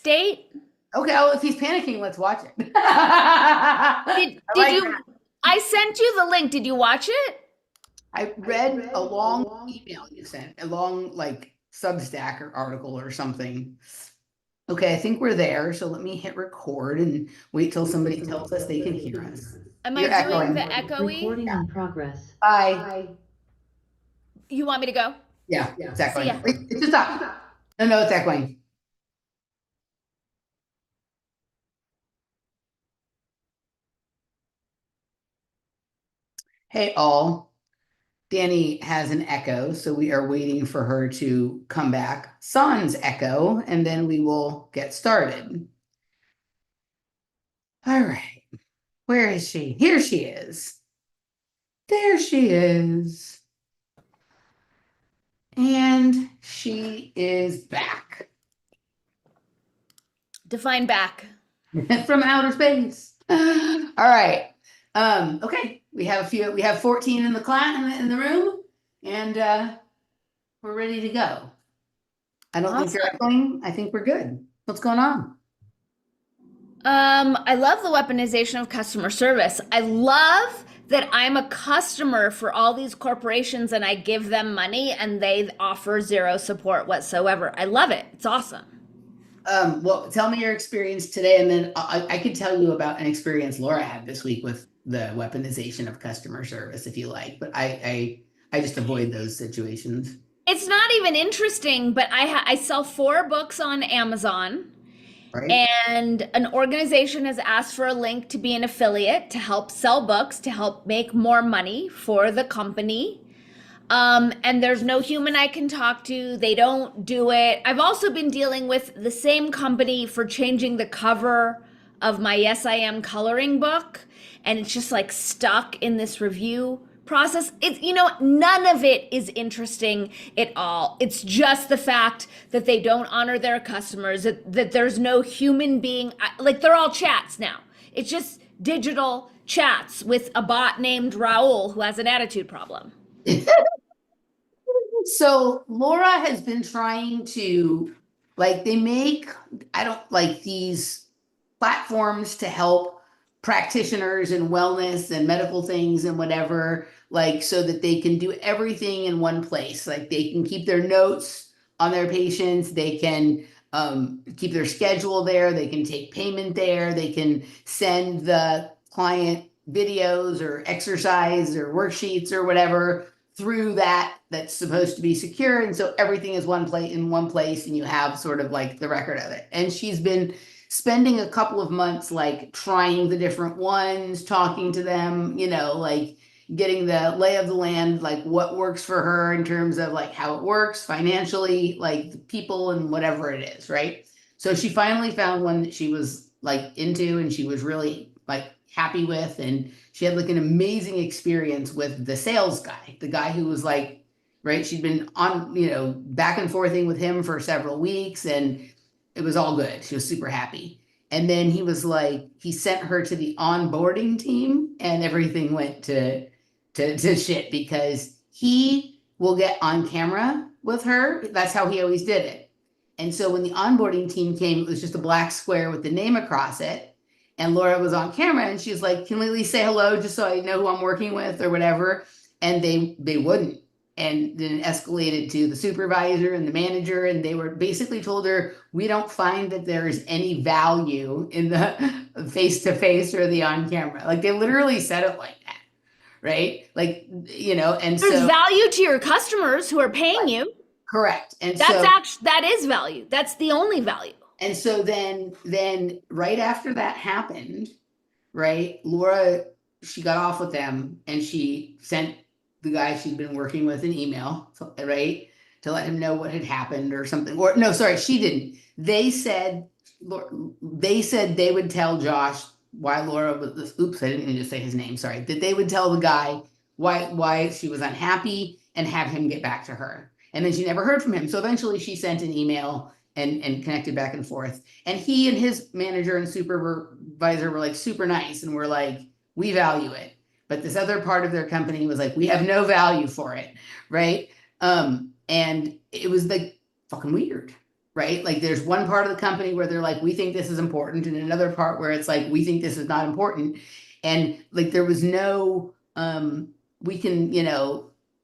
state? Okay, well, if he's panicking, let's watch it. Did like you? that. I sent you the link. Did you watch it? I read a long email you sent, a long like Substack or article or something. Okay, I think we're there. So let me hit record and wait till somebody tells us they can hear us. Am I You're doing the echoing. echoey? Recording in progress. Bye. You want me to go? Yeah, it's See ya. echoing. Wait, it's just stop. No, it's echoing. Hey, all. Dani has an echo, so we are waiting for her to come back. Sans echo, and then we will get started. All right. Where is she? Here she is. There she is. And she is back Define back. from outer space. All right. Okay. We have 14 in the class in the room, and we're ready to go. I don't think you're echoing. I think we're good. What's going on? I love the weaponization of customer service. I love that I'm a customer for all these corporations and I give them money and they offer zero support whatsoever. I love it. It's awesome. Well, tell me your experience today, and then I could tell you about an experience Laura had this week with the weaponization of customer service, if you like. But I just avoid those situations. It's not even interesting, but I sell 4 books on Amazon. Right. And an organization has asked for a link to be an affiliate to help sell books, to help make more money for the company. And there's no human I can talk to. They don't do it. I've also been dealing with the same company for changing the cover of my Yes I Am coloring book. And it's just like stuck in this review process. It's, none of it is interesting at all. It's just the fact that they don't honor their customers, that there's no human being, like they're all chats now. It's just digital chats with a bot named Raul who has an attitude problem. So Laura has been trying to, like, they make, I don't like these platforms to help practitioners in wellness and medical things and whatever, like, so that they can do everything in one place. Like, they can keep their notes on their patients, they can keep their schedule there, they can take payment there, they can send the client videos or exercise or worksheets or whatever through that's supposed to be secure. And so everything is in one place, and you have sort of like the record of it. And she's been spending a couple of months like trying the different ones, talking to them, like getting the lay of the land, like what works for her in terms of like how it works financially, like the people and whatever it is, right? So she finally found one that she was like into and she was really like happy with, and she had like an amazing experience with the sales guy, the guy who was like, right, she'd been on, back and forthing with him for several weeks, and it was all good. She was super happy. And then he was like, he sent her to the onboarding team, and everything went to shit, because he will get on camera with her. That's how he always did it. And so when the onboarding team came, it was just a black square with the name across it. And Laura was on camera, and she was like, can we at least say hello just so I know who I'm working with or whatever? And they wouldn't. And then it escalated to the supervisor and the manager, and they were basically told her, we don't find that there is any value in the face-to-face or the on-camera. Like, they literally said it like that, right? Like, and There's so value to your customers who are paying you. correct. And that is value. That's the only value. And so then right after that happened, right, Laura, she got off with them, and she sent the guy she'd been working with an email, right, to let him know what had happened or something. Or no, sorry, she didn't. They said they would tell Josh why Laura was, oops, I didn't mean to say his name, sorry, that they would tell the guy why she was unhappy and have him get back to her. And then she never heard from him. So eventually she sent an email and connected back and forth. And he and his manager and supervisor were like super nice, and were like, we value it. But this other part of their company was like, we have no value for it, right? And it was like fucking weird, right? Like there's one part of the company where they're like, we think this is important, and another part where it's like, we think this is not important. And like there was no, we can,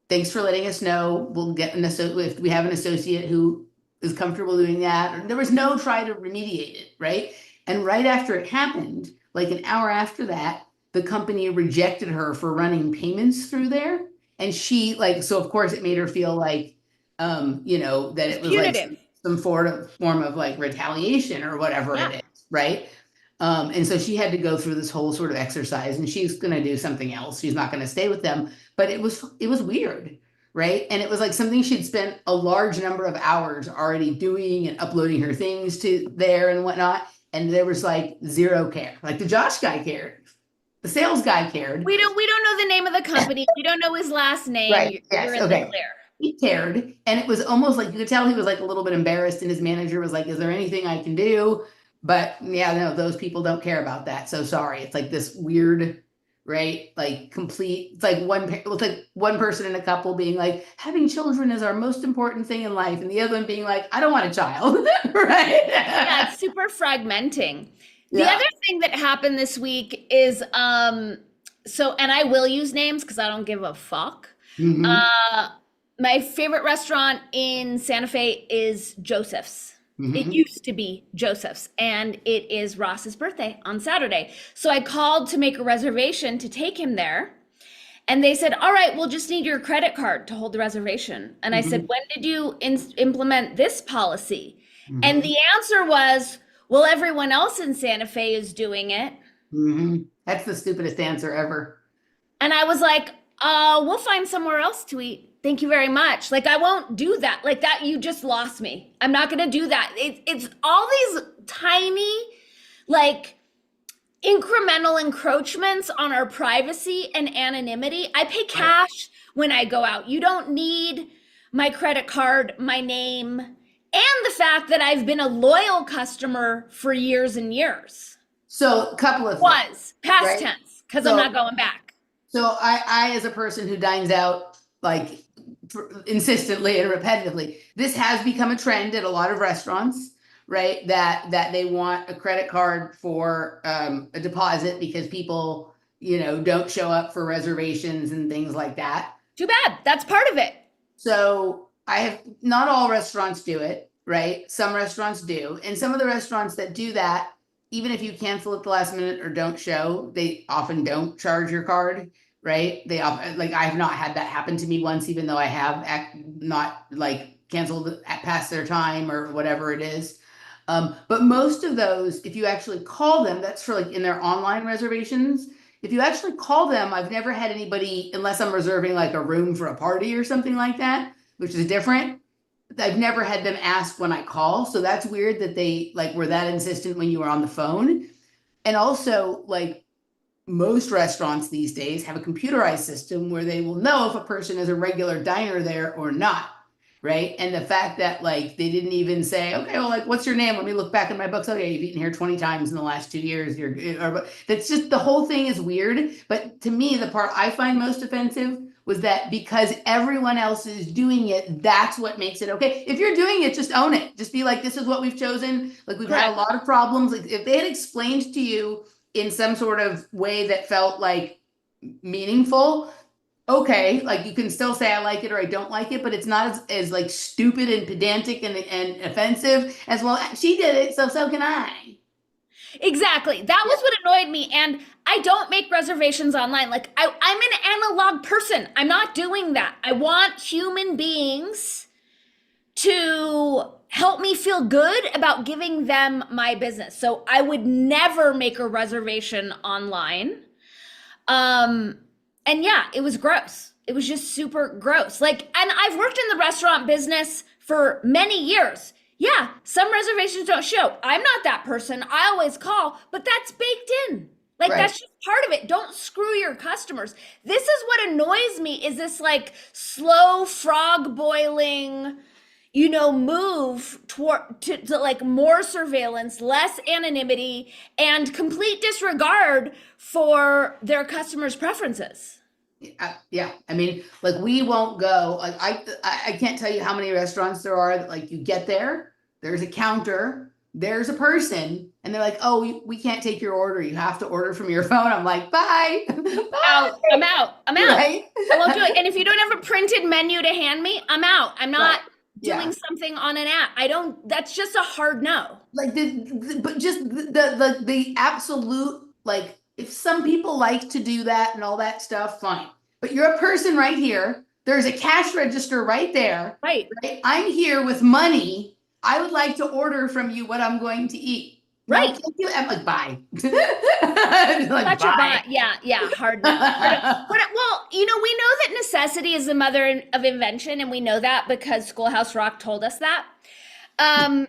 thanks for letting us know. We'll get an associate if we have an associate who is comfortable doing that. There was no try to remediate it, right? And right after it happened, like an hour after that, the company rejected her for running payments through there. And she like, so of course it made her feel like, that It's it was like punitive. some form of like retaliation or whatever Yeah. it is, right? And so she had to go through this whole sort of exercise, and she's going to do something else. She's not going to stay with them, but it was weird, right? And it was like something she'd spent a large number of hours already doing and uploading her things to there and whatnot. And there was like zero care. Like the Josh guy cared, the sales guy cared. We don't know the name of the company. We don't know his last name. Right. You're Yes. in the Okay. clear. He cared, and it was almost like you could tell he was like a little bit embarrassed, and his manager was like, is there anything I can do? But yeah, no, those people don't care about that. So sorry. It's like this weird, right? Like complete, it's like one person in a couple being like, having children is our most important thing in life. And the other one being like, I don't want a child. Right. Yeah, it's super fragmenting. The Yeah. other thing that happened this week is so and I will use names because I don't give a fuck. Mhm. My favorite restaurant in Santa Fe is Joseph's. It Mhm. used to be Joseph's, and it is Ross's birthday on Saturday. So I called to make a reservation to take him there. And they said, all right, we'll just need your credit card to hold the reservation. And I said, Mhm. when did you implement this policy? And Mhm. the answer was, well, everyone else in Santa Fe is doing it. Mhm. That's the stupidest answer ever. And I was like, we'll find somewhere else to eat. Thank you very much. Like, I won't do that. Like that, you just lost me. I'm not going to do that. It's all these tiny, like, incremental encroachments on our privacy and anonymity. I pay cash when I go out. You don't need my credit card, my name, and the fact that I've been a loyal customer for years and years. So a couple of things, Was past right? tense because I'm So not going back. So I, as a person who dines out like insistently and repetitively, this has become a trend at a lot of restaurants, right? That they want a credit card for a deposit because people, don't show up for reservations and things like that. Too bad. That's part of it. So I have not all restaurants do it, right? Some restaurants do, and some of the restaurants that do that, even if you cancel at the last minute or don't show, they often don't charge your card, right? They often, like I have not had that happen to me once, even though I have not like canceled past their time or whatever it is. But most of those, if you actually call them, that's for like in their online reservations. If you actually call them, I've never had anybody, unless I'm reserving like a room for a party or something like that, which is different. I've never had them ask when I call. So that's weird that they like were that insistent when you were on the phone. And also, like most restaurants these days have a computerized system where they will know if a person is a regular diner there or not. Right. And the fact that like they didn't even say, okay, well, like, what's your name? Let me look back in my books. Okay, you've eaten here 20 times in the last 2 years. That's just the whole thing is weird. But to me, the part I find most offensive was that because everyone else is doing it, that's what makes it okay. If you're doing it, just own it. Just be like, this is what we've chosen. Like we've had a lot of problems. Like if they had explained to you in some sort of way that felt like meaningful, okay, like you can still say I like it or I don't like it, but it's not as like stupid and pedantic and offensive as well. She did it, so can I. Exactly. That was what annoyed me. And I don't make reservations online. Like, I'm an analog person. I'm not doing that. I want human beings to help me feel good about giving them my business. So I would never make a reservation online. And yeah, it was gross. It was just super gross. Like, and I've worked in the restaurant business for many years. Yeah, some reservations don't show. I'm not that person. I always call, but that's baked in. Like Right. that's just part of it. Don't screw your customers. This is what annoys me is this like slow frog boiling, move toward to like more surveillance, less anonymity, and complete disregard for their customers' preferences. Yeah, I mean, like we won't go. Like I can't tell you how many restaurants there are that like you get there, there's a counter, there's a person, and they're like, oh, we can't take your order. You have to order from your phone. I'm like, bye. Out. I'm out. I'm out. Right? I won't do it. And if you don't have a printed menu to hand me, I'm out. I'm not Right. doing Yeah. something on an app. I don't, that's just a hard no. Like but just the absolute, like, if some people like to do that and all that stuff, fine. But you're a person right here. There's a cash register right there. Right. Right? I'm here with money. I would like to order from you what I'm going to eat. No, Right. thank you. I'm like, bye. Like, Such a bye. bot. Yeah. Yeah. Hard no. Well, we know that necessity is the mother of invention, and we know that because Schoolhouse Rock told us that. Um,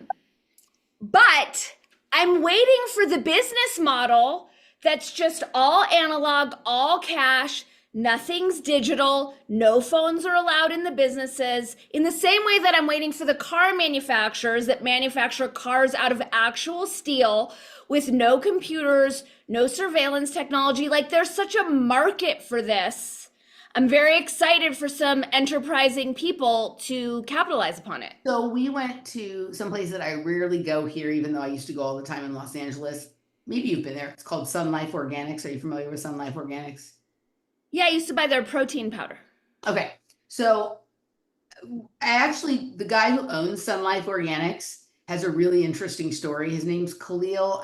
but I'm waiting for the business model that's just all analog, all cash, nothing's digital, no phones are allowed in the businesses, in the same way that I'm waiting for the car manufacturers that manufacture cars out of actual steel with no computers, no surveillance technology. Like, there's such a market for this. I'm very excited for some enterprising people to capitalize upon it. So we went to some place that I rarely go here, even though I used to go all the time in Los Angeles. Maybe you've been there. It's called Sunlife Organics. Are you familiar with Sunlife Organics? Yeah, I used to buy their protein powder. Okay. So the guy who owns Sunlife Organics has a really interesting story. His name's Khalil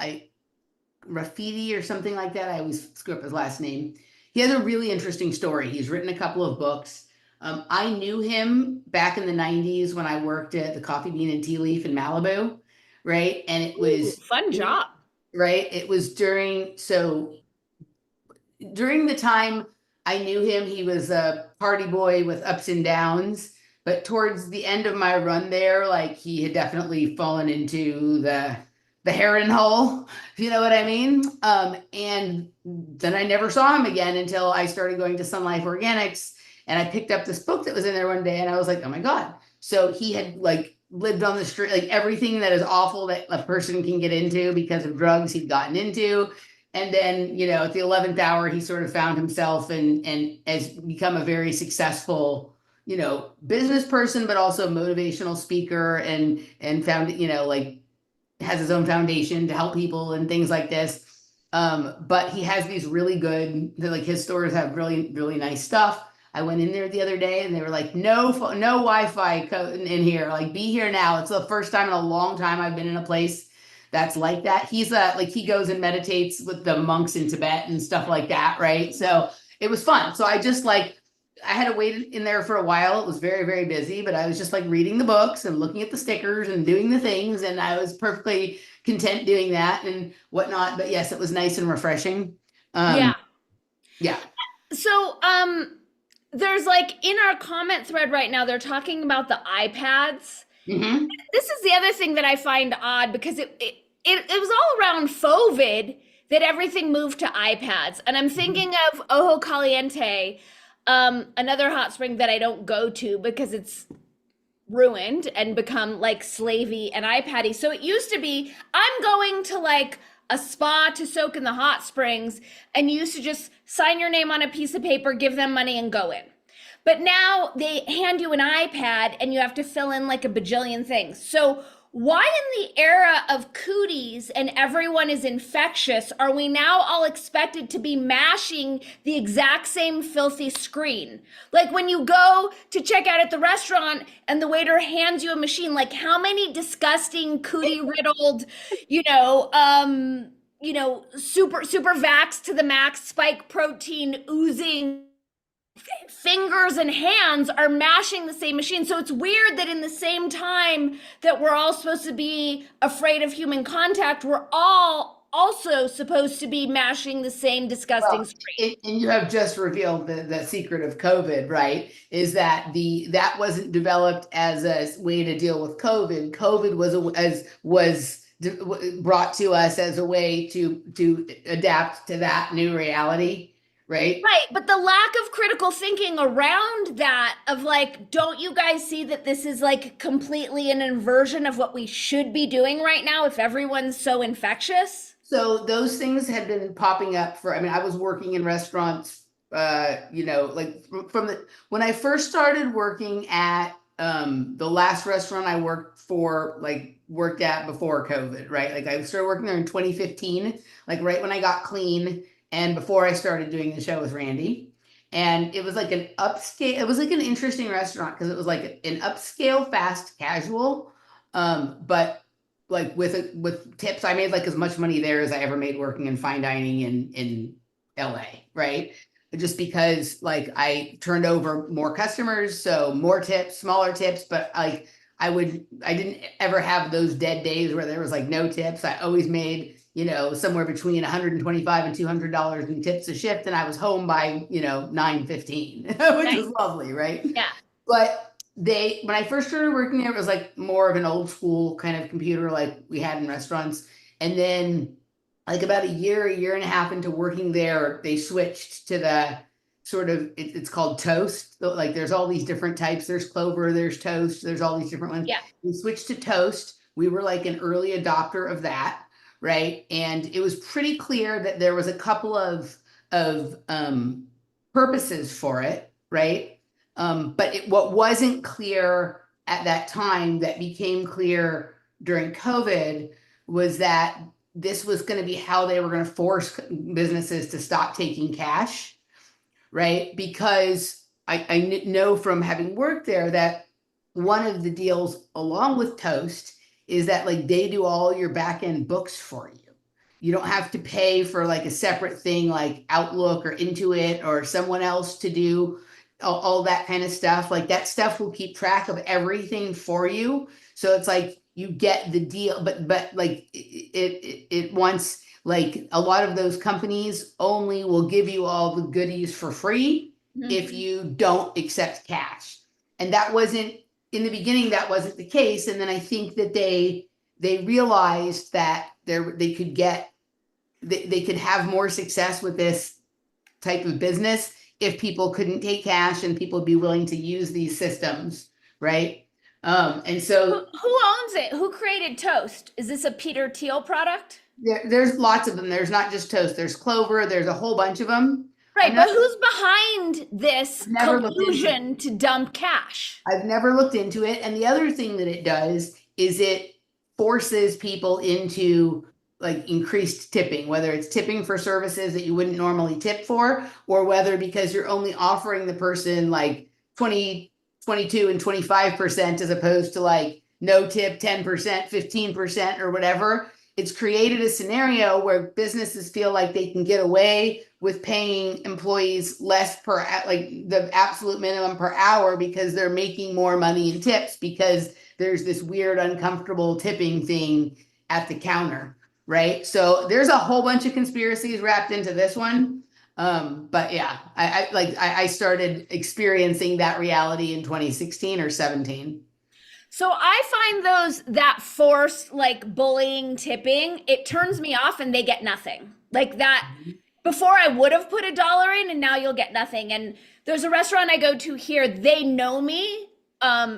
Rafidi or something like that. I always screw up his last name. He has a really interesting story. He's written a couple of books. I knew him back in the 90s when I worked at the Coffee Bean and Tea Leaf in Malibu, right? And it was fun job. right. It was during the time I knew him, he was a party boy with ups and downs. But towards the end of my run there, like, he had definitely fallen into the heroin hole, if you know what I mean. And then I never saw him again until I started going to Sun Life Organics, and I picked up this book that was in there one day, and I was like, oh my God. So he had, like, lived on the street, like everything that is awful that a person can get into because of drugs he'd gotten into. And then, at the 11th hour, he sort of found himself and has become a very successful, business person, but also motivational speaker, and found, like, has his own foundation to help people and things like this. But he has these really good, like, his stores have really, really nice stuff. I went in there the other day and they were like, no Wi-Fi code in here, like, be here now. It's the first time in a long time I've been in a place that's like that. He's like, he goes and meditates with the monks in Tibet and stuff like that, right? So it was fun. So I had to wait in there for a while. It was very, very busy, but I was just, like, reading the books and looking at the stickers and doing the things, and I was perfectly content doing that and whatnot. But yes, it was nice and refreshing. Yeah. Yeah. So, there's, like, in our comment thread right now, they're talking about the iPads. Mm-hmm. This is the other thing that I find odd, because it was all around COVID that everything moved to iPads. And I'm thinking of Ojo Caliente, another hot spring that I don't go to because it's ruined and become, like, slavey and iPad-y. So it used to be, I'm going to, like, a spa to soak in the hot springs, and you used to just sign your name on a piece of paper, give them money, and go in. But now they hand you an iPad and you have to fill in, like, a bajillion things. So why, in the era of cooties and everyone is infectious, are we now all expected to be mashing the exact same filthy screen? Like, when you go to check out at the restaurant and the waiter hands you a machine, like, how many disgusting cootie riddled, super vax to the max, spike protein oozing fingers and hands are mashing the same machine. So it's weird that in the same time that we're all supposed to be afraid of human contact, we're all also supposed to be mashing the same disgusting screen. And you have just revealed the secret of COVID, right? Is that that wasn't developed as a way to deal with COVID. COVID was brought to us as a way to adapt to that new reality. Right. Right. But the lack of critical thinking around that, of, like, don't you guys see that this is, like, completely an inversion of what we should be doing right now if everyone's so infectious? So those things had been popping up I was working in restaurants, like, when I first started working at the last restaurant I worked for, like, worked at before COVID, right? Like I started working there in 2015, like right when I got clean and before I started doing the show with Randy. And it was like an upscale, it was like an interesting restaurant because it was like an upscale fast casual. But like with tips, I made like as much money there as I ever made working in fine dining in LA, right? Just because like I turned over more customers, so more tips, smaller tips, but like I didn't ever have those dead days where there was like no tips. I always made, somewhere between 125 and $200 in tips a shift, and I was home by, 9:15, which Nice. was lovely, right? Yeah. But when I first started working there, it was like more of an old school kind of computer like we had in restaurants. And then like about a year and a half into working there, they switched to the sort of, it's called toast. So, like there's all these different types. There's clover, there's toast, there's all these different ones. Yeah. We switched to toast. We were like an early adopter of that, right? And it was pretty clear that there was a couple of purposes for it, right? But what wasn't clear at that time that became clear during COVID was that this was going to be how they were going to force businesses to stop taking cash, right? Because I know from having worked there that one of the deals along with Toast is that like they do all your back end books for you. You don't have to pay for like a separate thing like Outlook or Intuit or someone else to do all that kind of stuff. Like that stuff will keep track of everything for you. So it's like you get the deal, but like it wants like a lot of those companies only will give you all the goodies for free if you don't accept cash. And that wasn't in the beginning, that wasn't the case. And then I think that they realized that they could have more success with this type of business if people couldn't take cash and people would be willing to use these systems, right? And so Who owns it? Who created Toast? Is this a Peter Thiel product? there's lots of them. There's not just Toast. There's Clover. There's a whole bunch of them. Right, but who's behind this Never looked into it. collusion to dump cash? I've never looked into it. And the other thing that it does is it forces people into like increased tipping, whether it's tipping for services that you wouldn't normally tip for, or whether because you're only offering the person like 20, 22 and 25% as opposed to like no tip, 10%, 15% or whatever. It's created a scenario where businesses feel like they can get away with paying employees less per, like the absolute minimum per hour because they're making more money in tips because there's this weird, uncomfortable tipping thing at the counter, right? So there's a whole bunch of conspiracies wrapped into this one. But yeah, I started experiencing that reality in 2016 or 17. So I find those that force like bullying tipping, it turns me off and they get nothing. Like that before I would have put $1 in and now you'll get nothing. And there's a restaurant I go to here, they know me.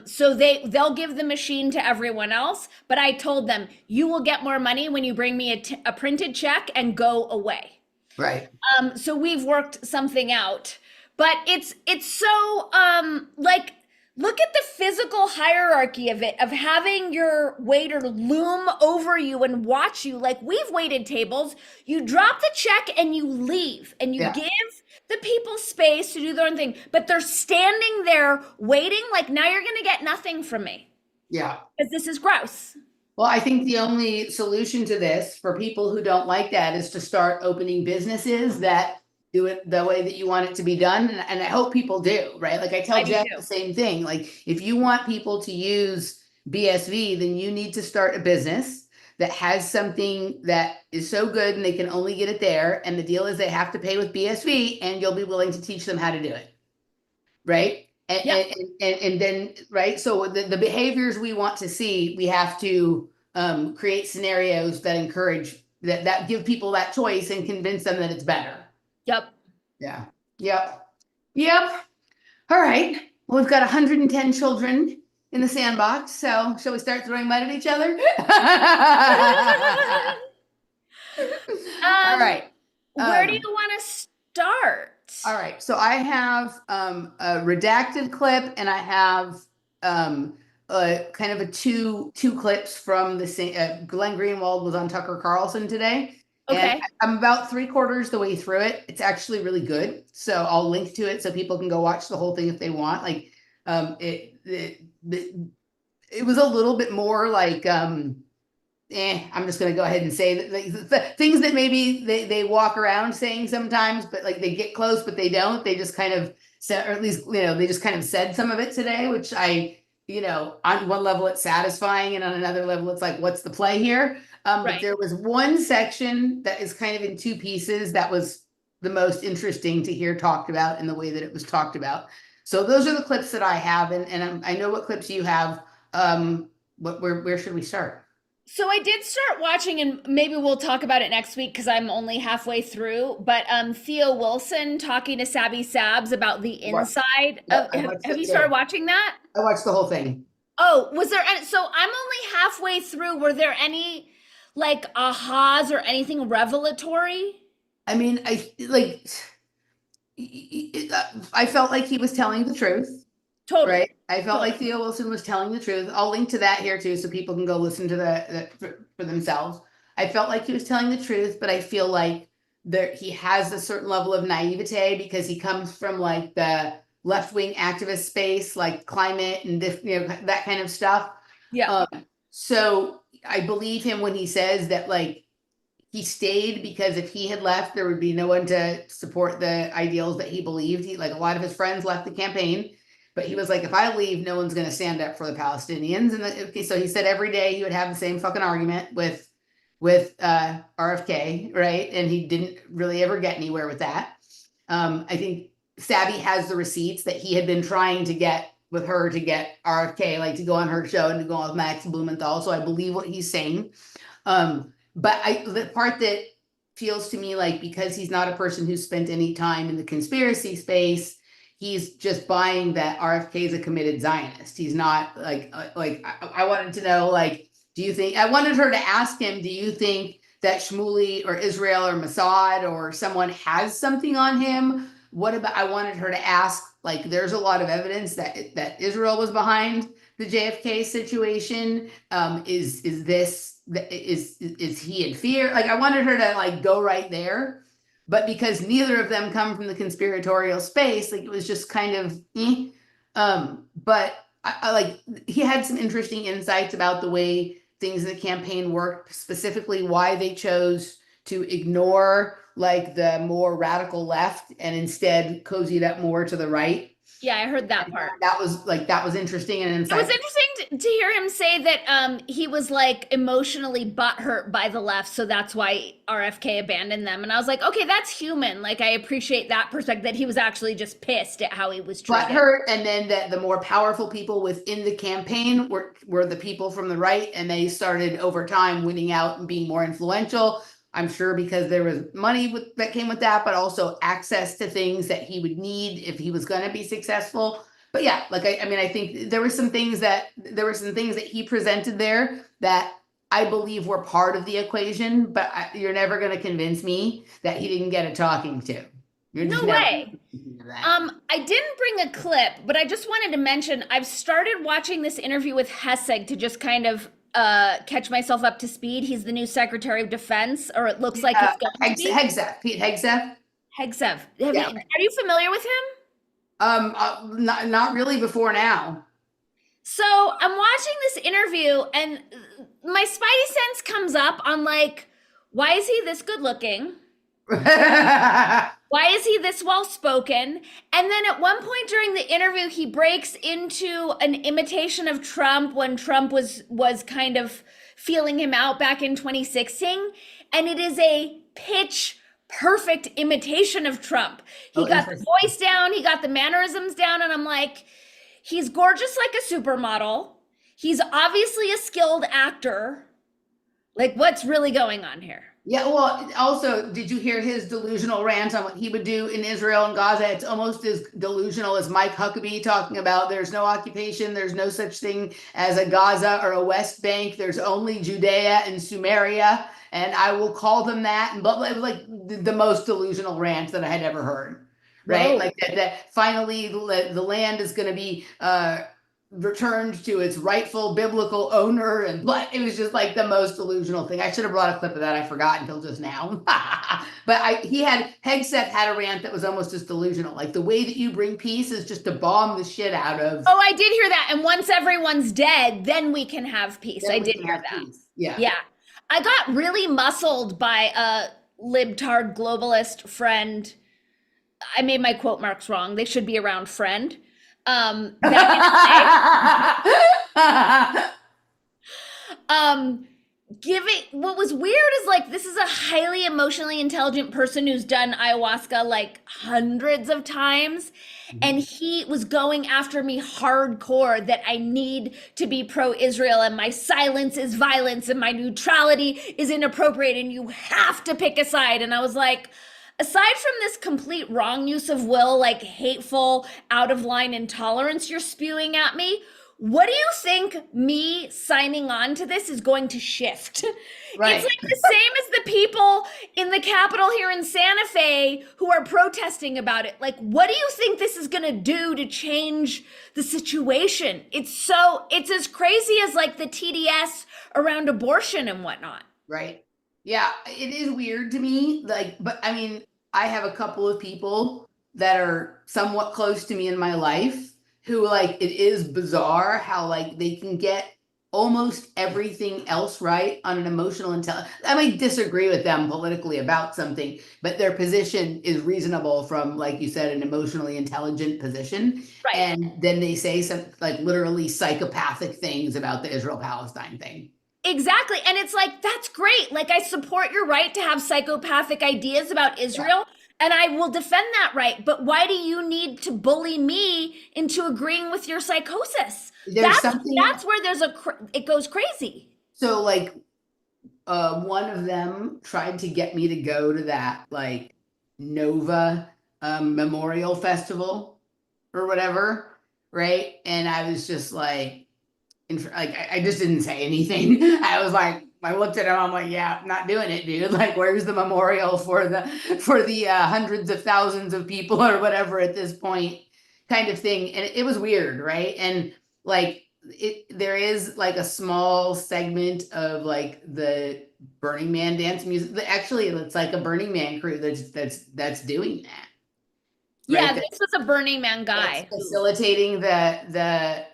So they'll give the machine to everyone else, but I told them you will get more money when you bring me a printed check and go away. Right. So we've worked something out, but it's so like look at the physical hierarchy of it, of having your waiter loom over you and watch you. Like we've waited tables, you drop the check and you leave and you give the people space to do their own thing, but they're standing there waiting like now you're going to get nothing from me. Yeah. Because this is gross. Well, I think the only solution to this for people who don't like that is to start opening businesses that do it the way that you want it to be done. And I hope people do, right? Like I tell Jeff the same thing. Like if you want people to use BSV, then you need to start a business that has something that is so good and they can only get it there. And the deal is they have to pay with BSV and you'll be willing to teach them how to do it. Right. And then, right. So the behaviors we want to see, we have to create scenarios that encourage that give people that choice and convince them that it's better. Yep. Yeah. Yep. Yep. All right. Well, we've got 110 children in the sandbox. So shall we start throwing mud at each other? All right. Where do you want to start? All right. So I have a redacted clip and I have kind of a two clips from the same. Glenn Greenwald was on Tucker Carlson today, and Okay. I'm about 3/4 the way through it. It's actually really good, so I'll link to it so people can go watch the whole thing if they want. Like, it was a little bit more like I'm just going to go ahead and say that the things that maybe they walk around saying sometimes, but like they get close, but they don't. They just kind of said, or at least, they just kind of said some of it today, which on one level it's satisfying, and on another level it's like, what's the play here? But Right. there was one section that is kind of in two pieces that was the most interesting to hear talked about in the way that it was talked about. So those are the clips that I have, and I know what clips you have. Where should we start? So I did start watching, and maybe we'll talk about it next week because I'm only halfway through. But Theo Wilson talking to Sabby Sabs about the What? inside Yep, of. I Have, watched have it you too. started watching that? I watched the whole thing. Oh, was there? So I'm only halfway through. Were there any like ahas or anything revelatory? I mean, I felt like he was telling the truth, right? Totally. I felt like Totally. Theo Wilson was telling the truth. I'll link to that here too, so people can go listen to for themselves. I felt like he was telling the truth, but I feel like he has a certain level of naivete because he comes from like the left-wing activist space, like climate and that kind of stuff. Yeah. Um, so I believe him when he says that, like, he stayed because if he had left, there would be no one to support the ideals that he believed. Like, a lot of his friends left the campaign, but he was like, if I leave, no one's going to stand up for the Palestinians. And so he said every day he would have the same fucking argument with RFK, right? And he didn't really ever get anywhere with that. I think Sabby has the receipts that he had been trying to get with her to get RFK, like, to go on her show and to go on with Max Blumenthal. So I believe what he's saying. But the part that feels to me like, because he's not a person who's spent any time in the conspiracy space, he's just buying that RFK is a committed Zionist. He's not I wanted to know, like, I wanted her to ask him, do you think that Shmuley or Israel or Mossad or someone has something on him? I wanted her to ask, like, there's a lot of evidence that Israel was behind the JFK situation. Is he in fear? Like, I wanted her to, like, go right there, but because neither of them come from the conspiratorial space, like, it was just kind of but I like, he had some interesting insights about the way things in the campaign worked, specifically why they chose to ignore, like, the more radical left and instead cozied up more to the right. Yeah, I heard that part. That was interesting and It was insightful. interesting to hear him say that he was like emotionally butthurt by the left, so that's why RFK abandoned them. And I was like, okay, that's human. Like, I appreciate that perspective, that he was actually just pissed at how he was treated. Butthurt, and then that the more powerful people within the campaign were the people from the right, and they started over time winning out and being more influential. I'm sure because there was money that came with that, but also access to things that he would need if he was going to be successful. But yeah, like, I mean, I think there were some things that he presented there that I believe were part of the equation, but you're never going to convince me that he didn't get a talking to. You're just No never way. gonna do that. I didn't bring a clip, but I just wanted to mention I've started watching this interview with Hessig to just kind of catch myself up to speed. He's the new Secretary of Defense, or it looks like he's going to be. Pete Hegseth. Hegsev. Yeah. Are you familiar with him? Not really before now. So I'm watching this interview, and my spidey sense comes up on, like, why is he this good looking? Why is he this well spoken? And then at one point during the interview, he breaks into an imitation of Trump when Trump was kind of feeling him out back in 2016, and it is a pitch perfect imitation of Trump. He got the voice down, he got the mannerisms down, and I'm like, he's gorgeous like a supermodel. He's obviously a skilled actor. Like, what's really going on here? Yeah, well, also, did you hear his delusional rant on what he would do in Israel and Gaza? It's almost as delusional as Mike Huckabee talking about there's no occupation, there's no such thing as a Gaza or a West Bank, there's only Judea and Sumeria, and I will call them that. And but it was like the most delusional rant that I had ever heard, right? Whoa. Like that finally the land is going to be returned to its rightful biblical owner, and it was just like the most delusional thing. I should have brought a clip of that. I forgot until just now. But Hegseth had a rant that was almost as delusional. Like, the way that you bring peace is just to bomb the shit out of. Oh, I did hear that. And once everyone's dead, then we can have peace. I did hear that. Peace. Yeah. Yeah. I got really muscled by a libtard globalist friend. I made my quote marks wrong. They should be around friend. Back in the day. What was weird is, like, this is a highly emotionally intelligent person who's done ayahuasca like hundreds of times, and he was going after me hardcore that I need to be pro-Israel and my silence is violence and my neutrality is inappropriate and you have to pick a side. And I was like, aside from this complete wrong use of will, like hateful, out of line intolerance you're spewing at me, what do you think me signing on to this is going to shift? Right. It's like the same as the people in the Capitol here in Santa Fe who are protesting about it. Like, what do you think this is going to do to change the situation? It's as crazy as like the TDS around abortion and whatnot. Right. Yeah, it is weird to me. Like, but I mean, I have a couple of people that are somewhat close to me in my life who, like, it is bizarre how, like, they can get almost everything else right on an emotional intelligence. I might disagree with them politically about something, but their position is reasonable from, like you said, an emotionally intelligent position. Right. And then they say some, like, literally psychopathic things about the Israel-Palestine thing. Exactly. And it's like, that's great. Like, I support your right to have psychopathic ideas about Israel, and I will defend that right. But why do you need to bully me into agreeing with your psychosis? That's where it goes crazy. So, like, one of them tried to get me to go to that, like, Nova Memorial Festival or whatever, right? And I was just like, I just didn't say anything. I was like, I looked at him, I'm like, yeah, I'm not doing it, dude. Like, where's the memorial for the hundreds of thousands of people or whatever at this point, kind of thing. And it was weird, right? And like, there is like a small segment of like the Burning Man dance music. Actually, it's like a Burning Man crew that's doing that. Yeah, right? This was a Burning Man guy facilitating the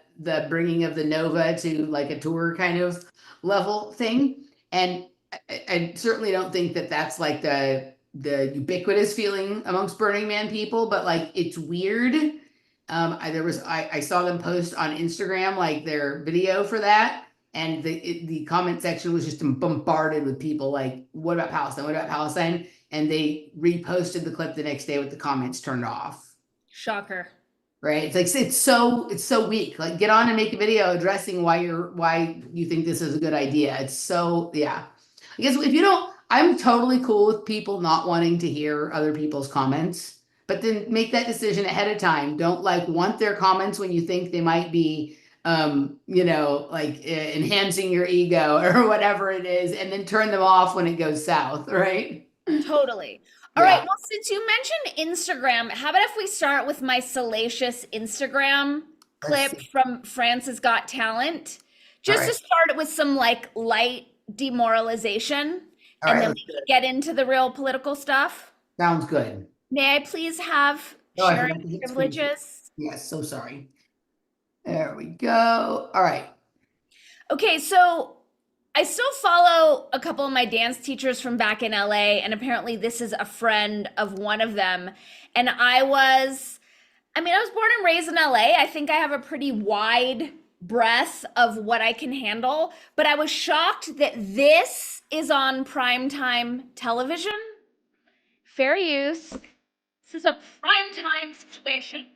bringing of the Nova to like a tour kind of level thing. And I certainly don't think that that's like the ubiquitous feeling amongst Burning Man people, but like, it's weird. I saw them post on Instagram, like, their video for that. And the comment section was just bombarded with people like, what about Palestine? What about Palestine? And they reposted the clip the next day with the comments turned off. Shocker. Right. It's like, it's so weak. Like, get on and make a video addressing why you think this is a good idea. It's so, yeah. I guess if you don't, I'm totally cool with people not wanting to hear other people's comments, but then make that decision ahead of time. Don't like want their comments when you think they might be, like enhancing your ego or whatever it is, and then turn them off when it goes south. Right. Totally. All right. Well, since you mentioned Instagram, how about if we start with my salacious Instagram clip from France's Got Talent? Just to start it with some like light demoralization, and then we can get into the real political stuff. Sounds good. May I please have sharing privileges? Yes, so sorry. There we go. All right. Okay, so I still follow a couple of my dance teachers from back in LA, and apparently this is a friend of one of them. And I was born and raised in LA. I think I have a pretty wide breadth of what I can handle, but I was shocked that this is on primetime television. Fair use. This is a primetime situation.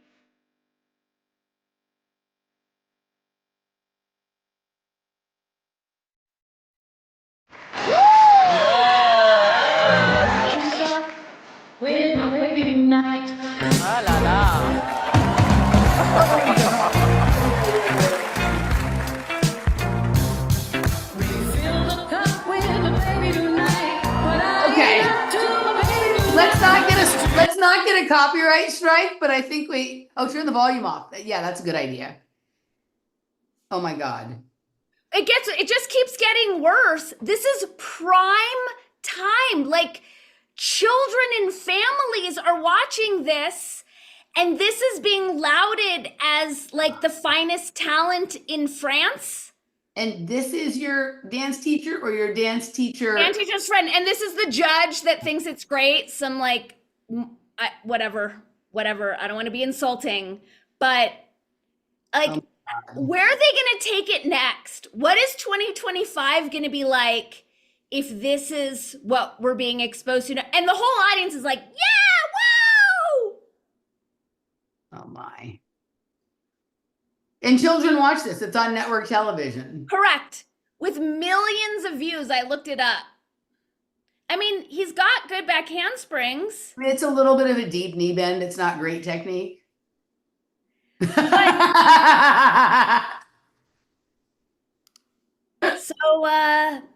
Ah la la. Okay. Let's not get a copyright strike, but I think turn the volume off. Yeah, that's a good idea. Oh my God. It just keeps getting worse. This is prime time. Like, children and families are watching this, and this is being lauded as like the finest talent in France. And this is your dance teacher or your dance teacher? And teacher's friend. And this is the judge that thinks it's great. Some like, whatever, whatever. I don't want to be insulting, but like, Oh, where are they going to take it next? What is 2025 going to be like if this is what we're being exposed to? And the whole audience is like, yeah, whoa! oh my. And children watch this. It's on network television. Correct. With millions of views. I looked it up. I mean, he's got good back handsprings. I mean, it's a little bit of a deep knee bend. It's not great technique. So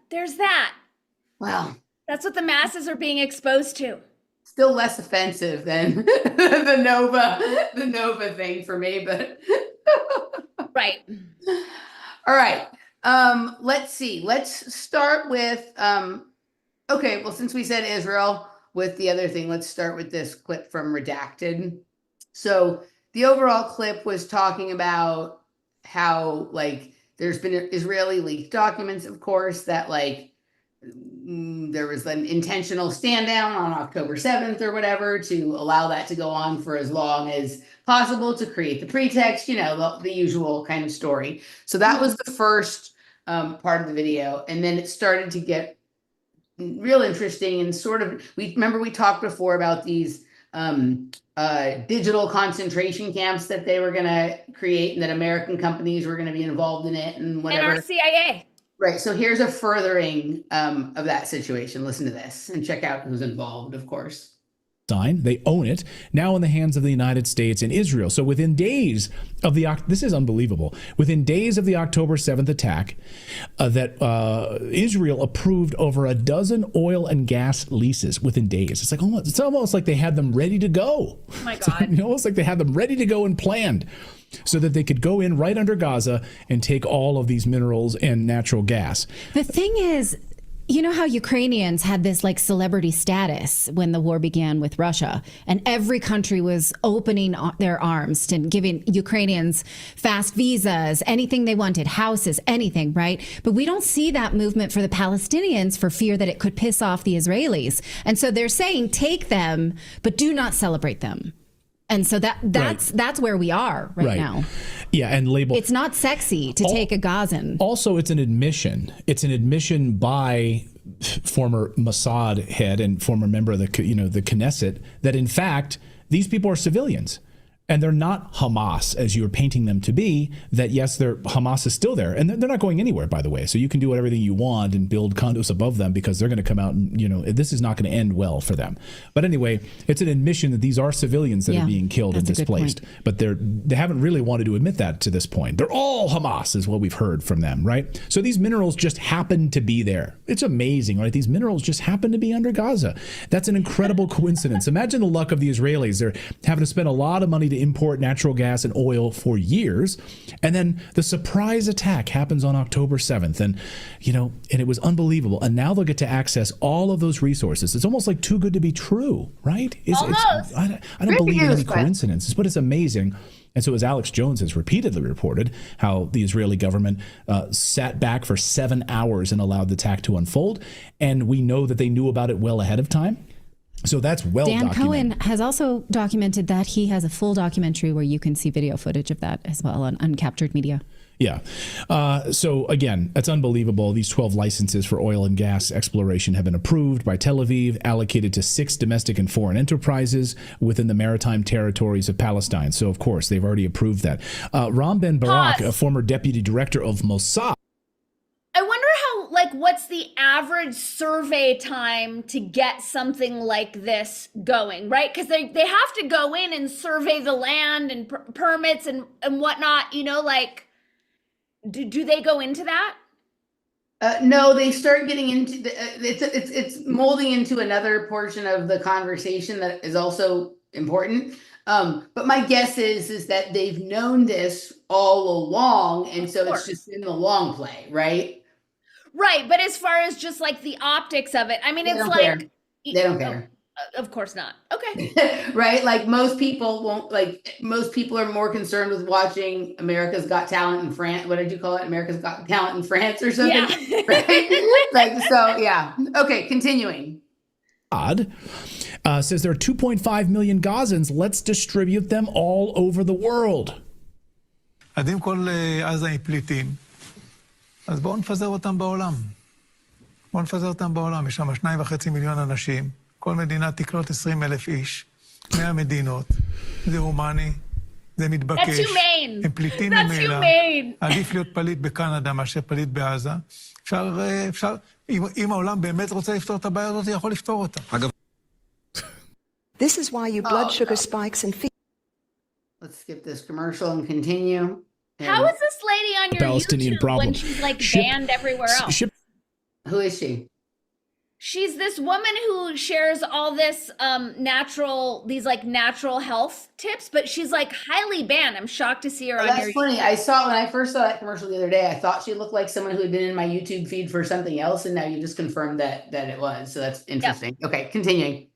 there's that. Well, That's what the masses are being exposed to. still less offensive than the Nova thing for me, but Right. all right. Let's see. Let's start with okay, well, since we said Israel with the other thing, let's start with this clip from Redacted. So the overall clip was talking about how like there's been Israeli leaked documents, of course, that like there was an intentional stand down on October 7th or whatever to allow that to go on for as long as possible to create the pretext, you know, the usual kind of story. So that was the first part of the video. And then it started to get real interesting and sort of, we talked before about these digital concentration camps that they were going to create and that American companies were going to be involved in it and whatever. And our CIA. Right. So here's a furthering of that situation. Listen to this and check out who's involved, of course. They own it, now in the hands of the United States and Israel. So within days of this is unbelievable. Within days of the October 7th attack, Israel approved over a dozen oil and gas leases within days. It's almost like they had them ready to go. Oh my God. It's almost like they had them ready to go and planned so that they could go in right under Gaza and take all of these minerals and natural gas. The thing is, you know how Ukrainians had this like celebrity status when the war began with Russia, and every country was opening their arms and giving Ukrainians fast visas, anything they wanted, houses, anything, right? But we don't see that movement for the Palestinians for fear that it could piss off the Israelis. And so they're saying take them, but do not celebrate them. And so that's where we are right now. Yeah, and label. It's not sexy to take a Gazan. Also, it's an admission. It's an admission by former Mossad head and former member of the Knesset that in fact these people are civilians. And they're not Hamas, as you were painting them to be, that yes, Hamas is still there. And they're not going anywhere, by the way. So you can do everything you want and build condos above them because they're going to come out and, this is not going to end well for them. But anyway, it's an admission that these are civilians that are being killed and displaced. But they haven't really wanted to admit that to this point. They're all Hamas is what we've heard from them, right? So these minerals just happen to be there. It's amazing, right? These minerals just happen to be under Gaza. That's an incredible coincidence. Imagine the luck of the Israelis. They're having to spend a lot of money to import natural gas and oil for years. And then the surprise attack happens on October 7th. And, and it was unbelievable. And now they'll get to access all of those resources. It's almost like too good to be true, right? I don't believe in any coincidences, but it's amazing. And so as Alex Jones has repeatedly reported, how the Israeli government sat back for 7 hours and allowed the attack to unfold. And we know that they knew about it well ahead of time. So that's well documented. Dan Cohen has also documented that. He has a full documentary where you can see video footage of that as well on Uncaptured Media. Yeah. So again, it's unbelievable. These 12 licenses for oil and gas exploration have been approved by Tel Aviv, allocated to 6 domestic and foreign enterprises within the maritime territories of Palestine. So, of course, they've already approved that. Ram Ben Barak, a former deputy director of Mossad. I wonder what's the average survey time to get something like this going, right? Because they have to go in and survey the land and permits and whatnot, do they go into that? No, they start getting into it's molding into another portion of the conversation that is also important. But my guess is that they've known this all along, and so it's just in the long play, right? Right, but as far as just like the optics of it, I mean, They it's don't like care. They don't care. Of course not. Okay. Right? Like most people won't, like most people are more concerned with watching America's Got Talent in France. What did you call it? America's Got Talent in France or something? Yeah. Right? Like, so yeah. Okay, continuing. Says there are 2.5 million Gazans. Let's distribute them all over the world. אז אם כל עזה היא פליטים, אז בואו נפזר אותם בעולם. בואו נפזר אותם בעולם. יש שם 2.5 מיליון אנשים. כל מדינה תקלוט 20,000 איש. 100 מדינות. זה הומני. זה מתבקש. הם פליטים ממילא. עדיף להיות פליט בקנדה מאשר פליט בעזה. אפשר, אם העולם באמת רוצה לפתור את הבעיה הזאת, יכול לפתור אותה. אגב, This is why you blood sugar spikes and fever. Let's skip this commercial and continue. How is this lady on your Palestinian YouTube problem. when she's like banned everywhere else? Who is she? She's this woman who shares all this these like natural health tips, but she's like highly banned. I'm shocked to see her on your That's funny. I saw when I first saw that commercial the other day, I thought she looked like someone who had been in my YouTube feed for something else, and now you just confirmed that it was. So that's interesting. Yeah. Okay, continuing.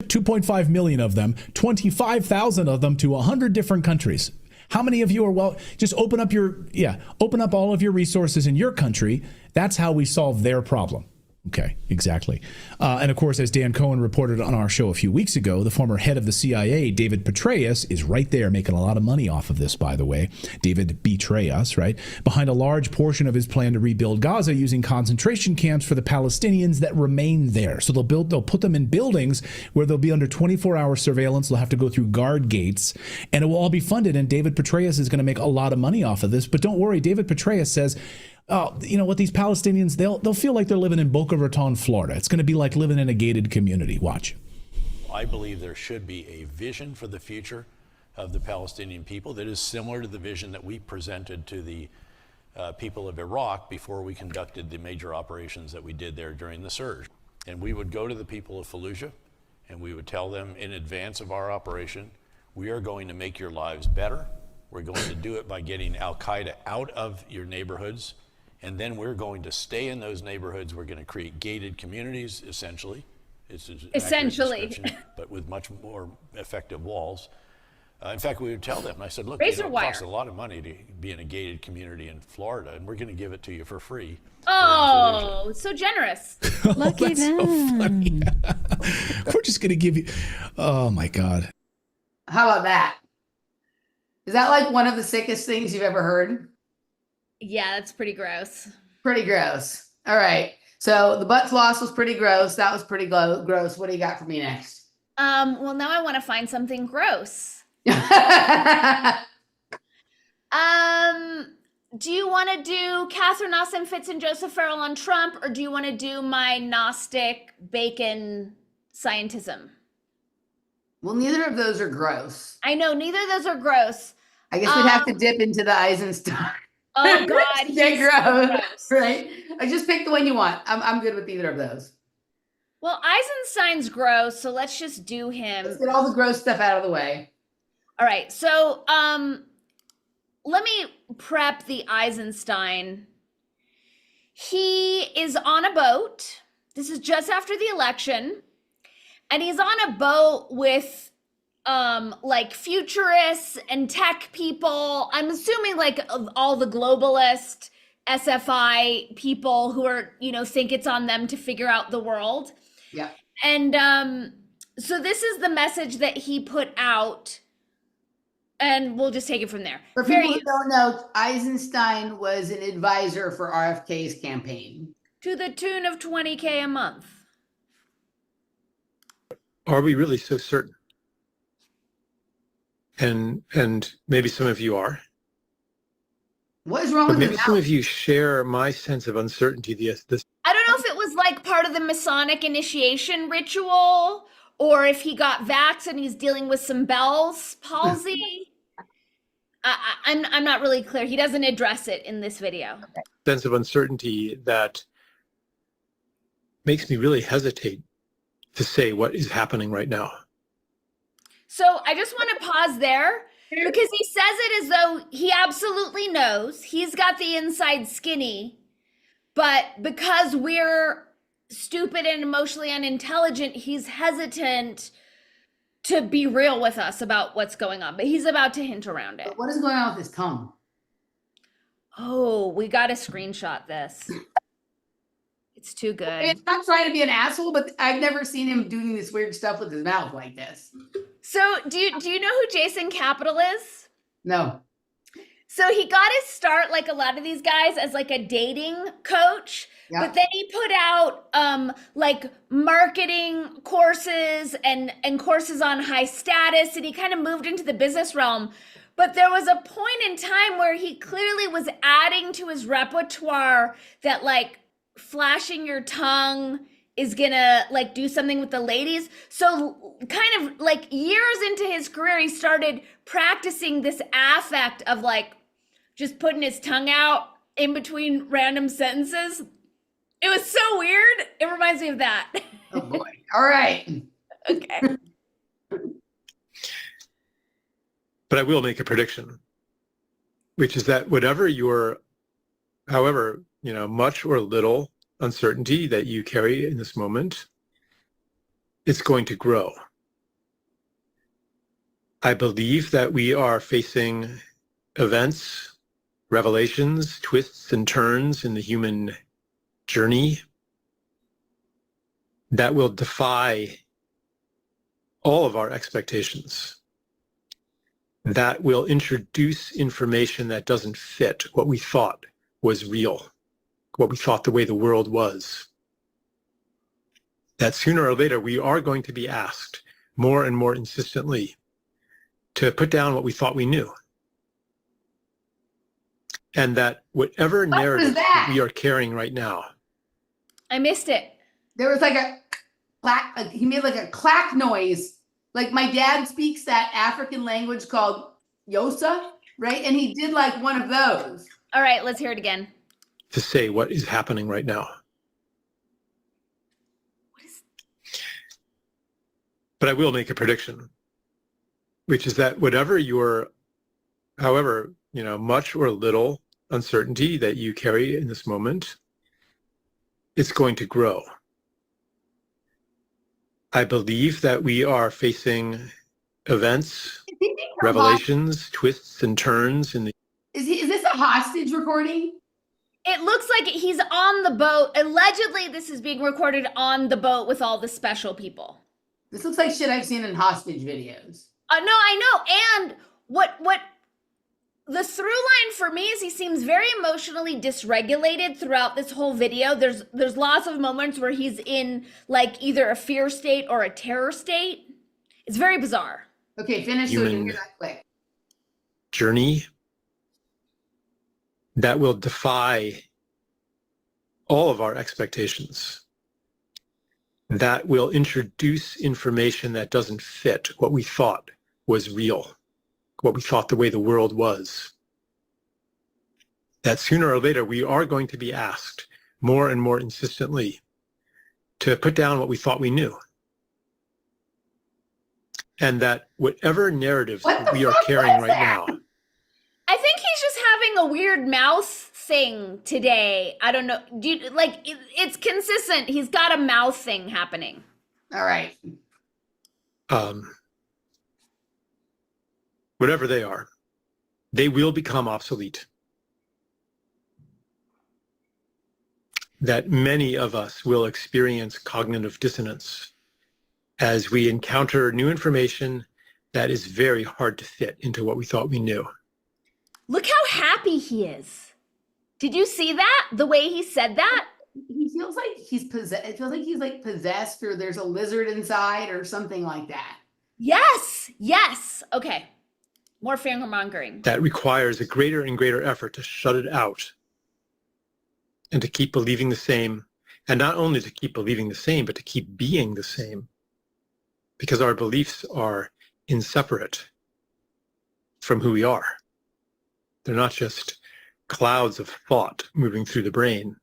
2.5 million of them, 25,000 of them to 100 different countries. How many of you are just open up all of your resources in your country. That's how we solve their problem. Okay, exactly. And of course, as Dan Cohen reported on our show a few weeks ago, the former head of the CIA, David Petraeus, is right there making a lot of money off of this, by the way. David Petraeus, right? Behind a large portion of his plan to rebuild Gaza using concentration camps for the Palestinians that remain there. So they'll put them in buildings where they'll be under 24-hour surveillance. They'll have to go through guard gates, and it will all be funded. And David Petraeus is going to make a lot of money off of this. But don't worry, David Petraeus says, you know what, these Palestinians, they'll feel like they're living in Boca Raton, Florida. It's going to be like living in a gated community. Watch. I believe there should be a vision for the future of the Palestinian people that is similar to the vision that we presented to the people of Iraq before we conducted the major operations that we did there during the surge. And we would go to the people of Fallujah and we would tell them in advance of our operation, we are going to make your lives better. We're going to do it by getting Al-Qaeda out of your neighborhoods. And then we're going to stay in those neighborhoods. We're going to create gated communities, essentially. It's an accurate but with much more effective walls. In fact, we would tell them, I said, look, it costs a lot of money to be in a gated community in Florida, and we're going to give it to you for free. Oh, so generous. Lucky them. So funny. We're just going to give you, oh my God. How about that? Is that like one of the sickest things you've ever heard? Yeah, that's pretty gross. Pretty gross. All right. So the butt floss was pretty gross. That was pretty gross. What do you got for me next? Well, now I want to find something gross. Do you want to do Catherine Austin Fitz and Joseph Farrell on Trump, or do you want to do my Gnostic bacon scientism? Well, neither of those are gross. I know, neither of those are gross. I guess we'd have to dip into the Eisenstein. Oh God, he's gross. Right? I just pick the one you want. I'm good with either of those. Well, Eisenstein's gross, so let's just do him. Let's get all the gross stuff out of the way. All right, so let me prep the Eisenstein. He is on a boat. This is just after the election, and he's on a boat with like futurists and tech people. I'm assuming like all the globalist SFI people who are, think it's on them to figure out the world. Yeah. And so this is the message that he put out, and we'll just take it from there. For people who don't know, Eisenstein was an advisor for RFK's campaign. To the tune of $20K a month. Are we really so certain? And maybe some of you are. What is wrong with maybe some of you share my sense of uncertainty. I don't know if it was like part of the Masonic initiation ritual, or if he got vaxxed and he's dealing with some Bell's palsy. I'm not really clear. He doesn't address it in this video. Sense of uncertainty that makes me really hesitate to say what is happening right now. So I just want to pause there because he says it as though he absolutely knows. He's got the inside skinny, but because we're stupid and emotionally unintelligent, he's hesitant to be real with us about what's going on. But he's about to hint around it. But what is going on with his tongue? Oh, we got to screenshot this. It's too good. It's not trying to be an asshole, but I've never seen him doing this weird stuff with his mouth like this. So do you know who Jason Capital is? No. So he got his start, like a lot of these guys, as like a dating coach. Yeah. But then he put out like marketing courses and courses on high status, and he kind of moved into the business realm. But there was a point in time where he clearly was adding to his repertoire that like flashing your tongue is gonna like do something with the ladies. So kind of like years into his career, he started practicing this affect of like just putting his tongue out in between random sentences. It was so weird. It reminds me of that. Oh boy. All right. Okay. But I will make a prediction, which is that however, much or little uncertainty that you carry in this moment, it's going to grow. I believe that we are facing events, revelations, twists and turns in the human journey that will defy all of our expectations, that will introduce information that doesn't fit what we thought was real, what we thought the way the world was. That sooner or later we are going to be asked more and more insistently to put down what we thought we knew. And that whatever narrative that we are carrying right now. I missed it. There was like a clack, he made like a clack noise. Like my dad speaks that African language called Yosa, right? And he did like one of those. All right, let's hear it again. To say what is happening right now. But I will make a prediction, which is that however, much or little uncertainty that you carry in this moment, it's going to grow. I believe that we are facing events, revelations, twists and turns in the. Is this a hostage recording? It looks like he's on the boat. Allegedly, this is being recorded on the boat with all the special people. This looks like shit I've seen in hostage videos. No, I know. And what the through line for me is he seems very emotionally dysregulated throughout this whole video. There's lots of moments where he's in like either a fear state or a terror state. It's very bizarre. Okay, finish so we can hear that quick. Journey that will defy all of our expectations, that will introduce information that doesn't fit what we thought was real, what we thought the way the world was. That sooner or later we are going to be asked more and more insistently to put down what we thought we knew. And that whatever narratives we are carrying right now. I think he's just having a weird mouth thing today. I don't know. It's consistent. He's got a mouth thing happening. All right. Whatever they are, they will become obsolete. That many of us will experience cognitive dissonance as we encounter new information that is very hard to fit into what we thought we knew. Look how happy he is. Did you see that? The way he said that? He feels like he's possessed. It feels like he's like possessed, or there's a lizard inside or something like that. Yes. Yes. Okay. More finger mongering. That requires a greater and greater effort to shut it out and to keep believing the same. And not only to keep believing the same, but to keep being the same. Because our beliefs are inseparate from who we are. They're not just clouds of thought moving through the brain.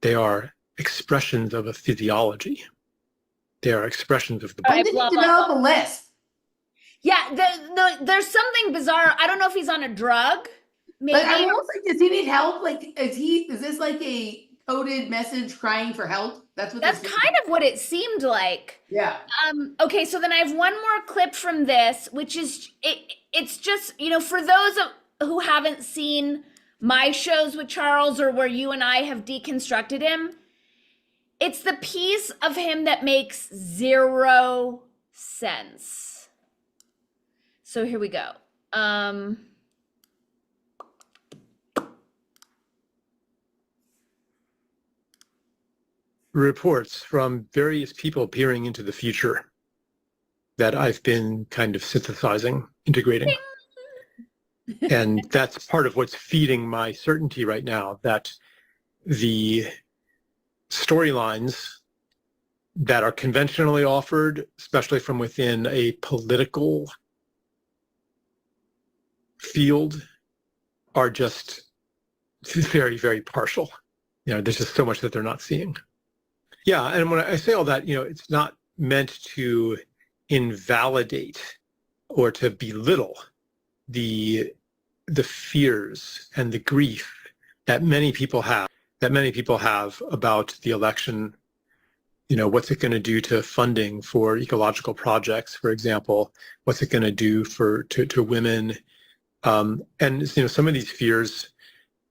They are expressions of a physiology. They are expressions of the All When right, did blah, he blah, develop blah. a list? Yeah, there's something bizarre. I don't know if he's on a drug, maybe. Like, I'm almost like, does he need help? Like, is this like a coded message crying for help? That's what That's this kind of what it seemed like. Yeah. Okay, so then I have one more clip from this, which is it's just, for those who haven't seen my shows with Charles or where you and I have deconstructed him, it's the piece of him that makes zero sense. So here we go. Reports from various people peering into the future that I've been kind of synthesizing, integrating. And that's part of what's feeding my certainty right now, that the storylines that are conventionally offered, especially from within a political field, are just very, very partial. There's just so much that they're not seeing. Yeah, and when I say all that, it's not meant to invalidate or to belittle the fears and the grief that many people have about the election. What's it going to do to funding for ecological projects, for example? What's it going to do to women? And some of these fears,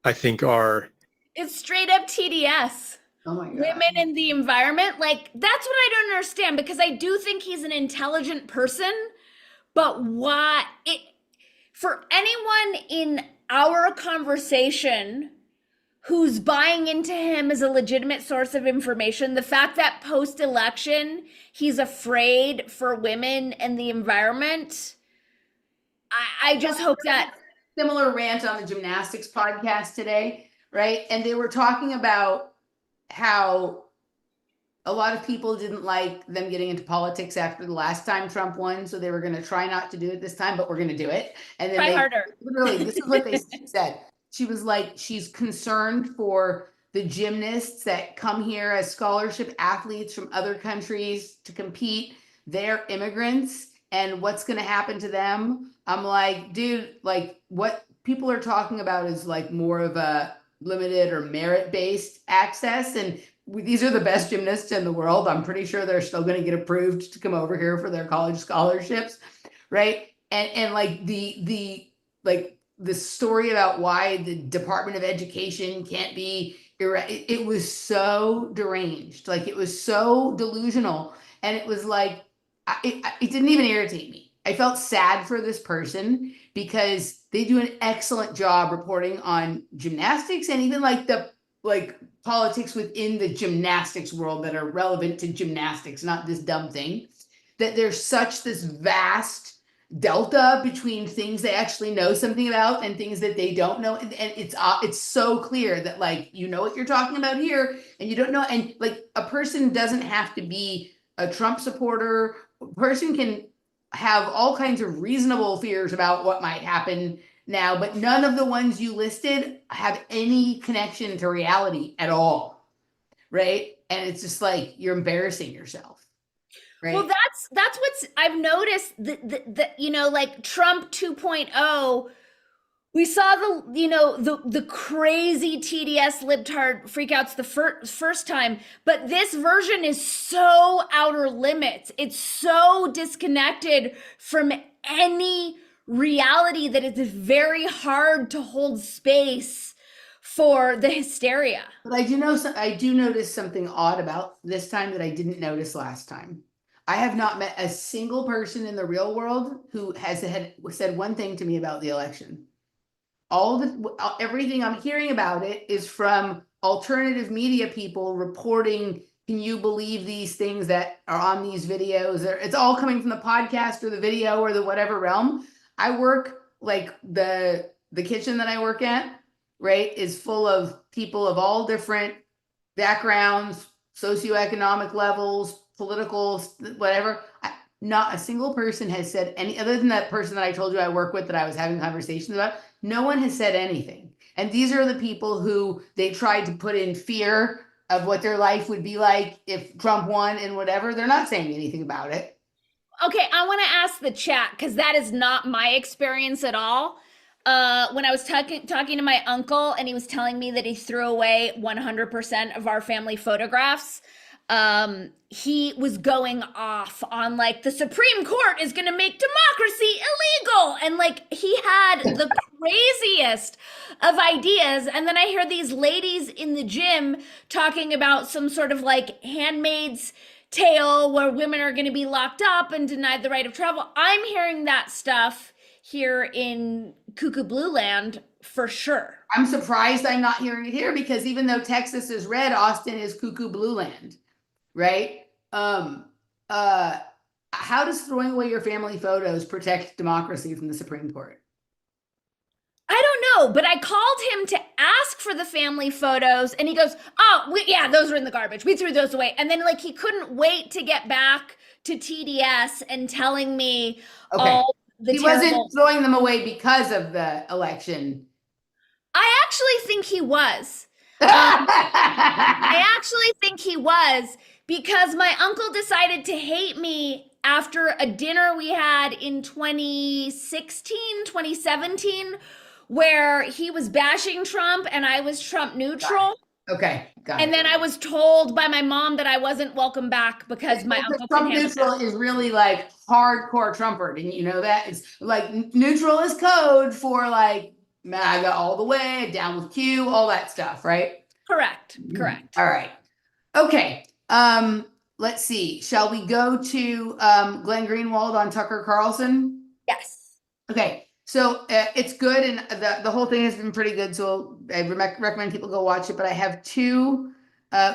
I think, are... It's straight up TDS. Oh my God. Women in the environment. Like, that's what I don't understand, because I do think he's an intelligent person, but for anyone in our conversation who's buying into him as a legitimate source of information, the fact that post-election he's afraid for women and the environment, I just hope that... Similar rant on the Gymnastics podcast today, right? And they were talking about how a lot of people didn't like them getting into politics after the last time Trump won, so they were going to try not to do it this time, but we're going to do it. And then Try harder. Literally, this is what they said. She was like, she's concerned for the gymnasts that come here as scholarship athletes from other countries to compete. They're immigrants, and what's going to happen to them? I'm like, dude, like what people are talking about is like more of a limited or merit-based access, and these are the best gymnasts in the world. I'm pretty sure they're still going to get approved to come over here for their college scholarships, right? And like the story about why the Department of Education can't be it was so deranged, like it was so delusional, and it was like it didn't even irritate me. I felt sad for this person because they do an excellent job reporting on gymnastics and even like the politics within the gymnastics world that are relevant to gymnastics, not this dumb thing. That there's such this vast delta between things they actually know something about and things that they don't know, and it's so clear that like what you're talking about here and you don't know, and like a person doesn't have to be a Trump supporter. A person can have all kinds of reasonable fears about what might happen now, but none of the ones you listed have any connection to reality at all, right? And it's just like you're embarrassing yourself, right? Well, that's what's I've noticed that like Trump 2.0, we saw the crazy TDS libtard freakouts the first time, but this version is so outer limits. It's so disconnected from any reality that it's very hard to hold space for the hysteria. But I do notice something odd about this time that I didn't notice last time. I have not met a single person in the real world who has said one thing to me about the election. Everything I'm hearing about it is from alternative media people reporting, can you believe these things that are on these videos? It's all coming from the podcast or the video or the whatever realm. I work like the kitchen that I work at, right, is full of people of all different backgrounds, socioeconomic levels, political, whatever. Not a single person has said any, other than that person that I told you I work with that I was having conversations about. No one has said anything. And these are the people who they tried to put in fear of what their life would be like if Trump won and whatever. They're not saying anything about it. Okay, I want to ask the chat because that is not my experience at all. When I was talking to my uncle and he was telling me that he threw away 100% of our family photographs, he was going off on like the Supreme Court is going to make democracy illegal, and like he had the craziest of ideas. And then I hear these ladies in the gym talking about some sort of like Handmaid's Tale where women are going to be locked up and denied the right of travel. I'm hearing that stuff here in Cuckoo Blue Land for sure. I'm surprised I'm not hearing it here, because even though Texas is red, Austin is Cuckoo Blue Land, right? How does throwing away your family photos protect democracy from the Supreme Court? I don't know, but I called him to ask for the family photos and he goes, oh, yeah, those are in the garbage. We threw those away. And then like he couldn't wait to get back to TDS and telling me all the He wasn't throwing them away because of the election. I actually think he was. I actually think he was, because my uncle decided to hate me after a dinner we had in 2017, where he was bashing Trump and I was Trump neutral. Okay, got it. And then I was told by my mom that I wasn't welcome back because my uncle Trump neutral is really like hardcore Trumper. Didn't you know that? It's like neutral is code for like MAGA all the way, down with Q, all that stuff, right? Correct. All right. Okay. Let's see. Shall we go to Glenn Greenwald on Tucker Carlson? Yes. Okay. So it's good, and the whole thing has been pretty good. So I recommend people go watch it. But I have two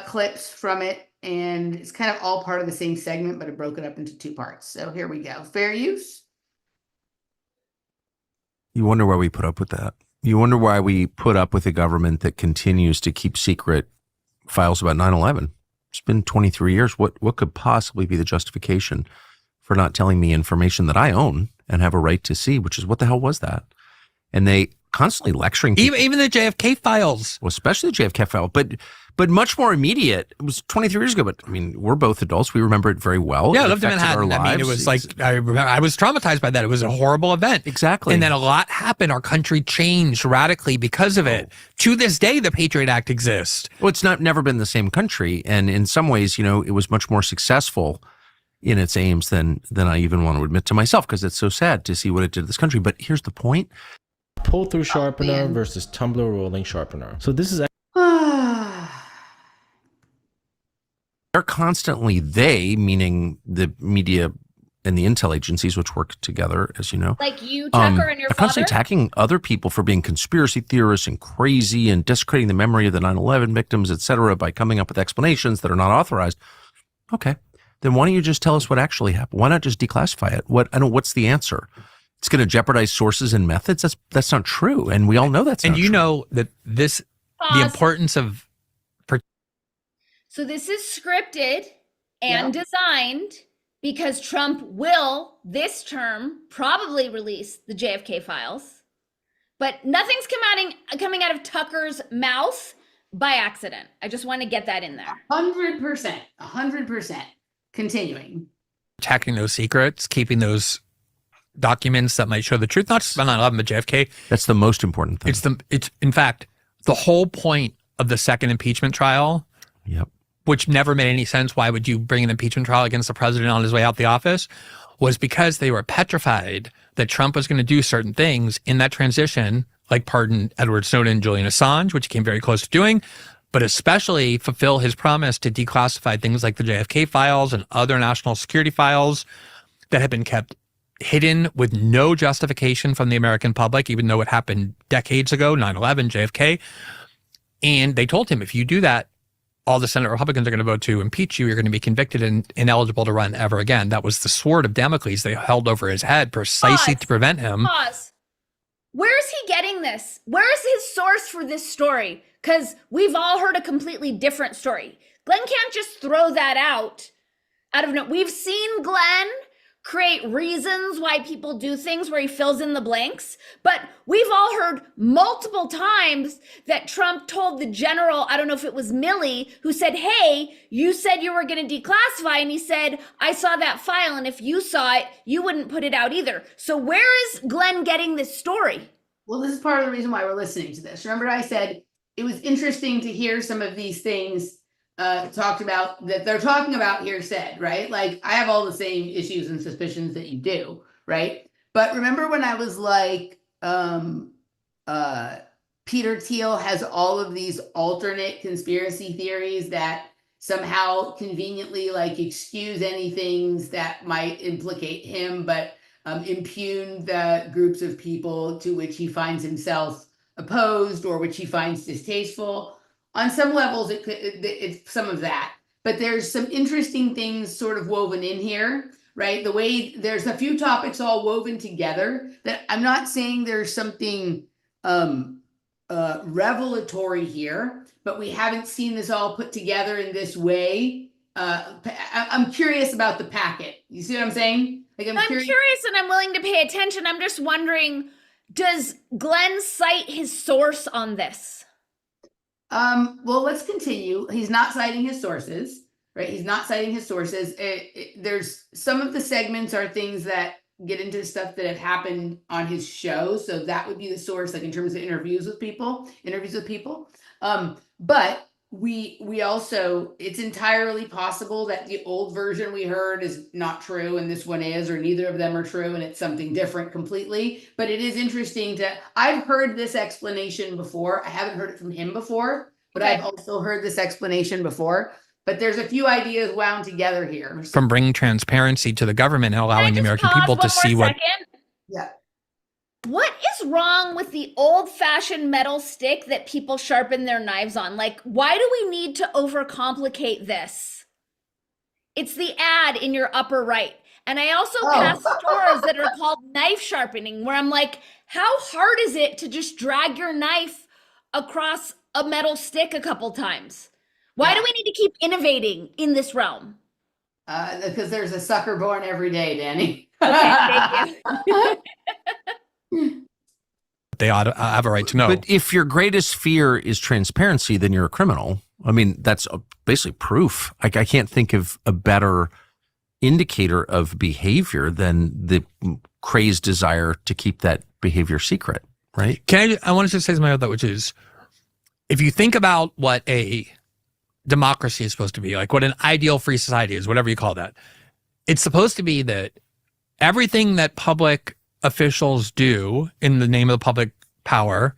clips from it, and it's kind of all part of the same segment, but I broke it up into two parts. So here we go. Fair use. You wonder why we put up with that. You wonder why we put up with a government that continues to keep secret files about 9/11. It's been 23 years. What could possibly be the justification for not telling me information that I own and have a right to see, which is what the hell was that? And they constantly lecturing people. Even the JFK files. Well, especially the JFK file, but much more immediate. It was 23 years ago, but I mean, we're both adults. We remember it very well. Yeah, I It lived in affected our Manhattan. I mean, it lives. was like, I remember, I was traumatized by that. It was a horrible event. Exactly. And then a lot happened. Our country changed radically because of it. To this day, the Patriot Act exists. Well, it's never been the same country. And in some ways, you know, it was much more successful in its aims than I even want to admit to myself, because it's so sad to see what it did to this country. But here's the point. Pull-through sharpener versus tumbler rolling sharpener. So this is They're constantly, meaning the media and the intel agencies, which work together, as you know. Like you, Tucker, and your are constantly father? attacking other people for being conspiracy theorists and crazy and desecrating the memory of the 9/11 victims, et cetera, by coming up with explanations that are not authorized. Okay. Then why don't you just tell us what actually happened? Why not just declassify it? What's the answer? It's going to jeopardize sources and methods. That's not true. And we all know that's not true. And you know that the importance of. So this is scripted and designed because Trump will this term probably release the JFK files, but nothing's coming out of Tucker's mouth by accident. I just want to get that in there. 100%. Continuing. Attacking those secrets, keeping those documents that might show the truth, not just about 9/11, but JFK. That's the most important thing. It's in fact the whole point of the second impeachment trial. Yep. Which never made any sense. Why would you bring an impeachment trial against the president on his way out the office? Was because they were petrified that Trump was going to do certain things in that transition, like pardon Edward Snowden and Julian Assange, which he came very close to doing, but especially fulfill his promise to declassify things like the JFK files and other national security files that had been kept hidden with no justification from the American public, even though it happened decades ago, 9/11, JFK. And they told him, if you do that, all the Senate Republicans are going to vote to impeach you. You're going to be convicted and ineligible to run ever again. That was the sword of Damocles they held over his head precisely to prevent him. Pause. Where is he getting this? Where is his source for this story? Because we've all heard a completely different story. Glenn can't just throw that out of no. We've seen Glenn create reasons why people do things where he fills in the blanks. But we've all heard multiple times that Trump told the general, I don't know if it was Milley, who said, hey, you said you were going to declassify. And he said, I saw that file. And if you saw it, you wouldn't put it out either. So where is Glenn getting this story? Well, this is part of the reason why we're listening to this. Remember, I said it was interesting to hear some of these things talked about that they're talking about here said, right? Like, I have all the same issues and suspicions that you do, right? But remember when I was like, Peter Thiel has all of these alternate conspiracy theories that somehow conveniently like excuse any things that might implicate him, but impugn the groups of people to which he finds himself opposed or which he finds distasteful. On some levels, it's some of that, but there's some interesting things sort of woven in here, right? The way there's a few topics all woven together that I'm not saying there's something revelatory here, but we haven't seen this all put together in this way. I'm curious about the packet. You see what I'm saying? Like I'm curious and I'm willing to pay attention. I'm just wondering, does Glenn cite his source on this? Well, let's continue. He's not citing his sources, right? He's not citing his sources. There's some of the segments are things that get into stuff that have happened on his show. So that would be the source, like in terms of interviews with people. But we also, it's entirely possible that the old version we heard is not true and this one is, or neither of them are true and it's something different completely. But it is interesting I've heard this explanation before. I haven't heard it from him before, but I've also heard this explanation before. But there's a few ideas wound together here. From bringing transparency to the government and allowing the American people to see what. Yeah. What is wrong with the old-fashioned metal stick that people sharpen their knives on? Like, why do we need to overcomplicate this? It's the ad in your upper right. And I also pass stores that are called knife sharpening, where I'm like, how hard is it to just drag your knife across a metal stick a couple times? Why do we need to keep innovating in this realm? Because there's a sucker born every day, Dani. Okay, thank you. They ought to have a right to know. But if your greatest fear is transparency, then you're a criminal. I mean, that's basically proof. I can't think of a better indicator of behavior than the crazed desire to keep that behavior secret, right? I want to just say something about that, which is, if you think about what a democracy is supposed to be, like what an ideal free society is, whatever you call that, it's supposed to be that everything that public officials do in the name of the public power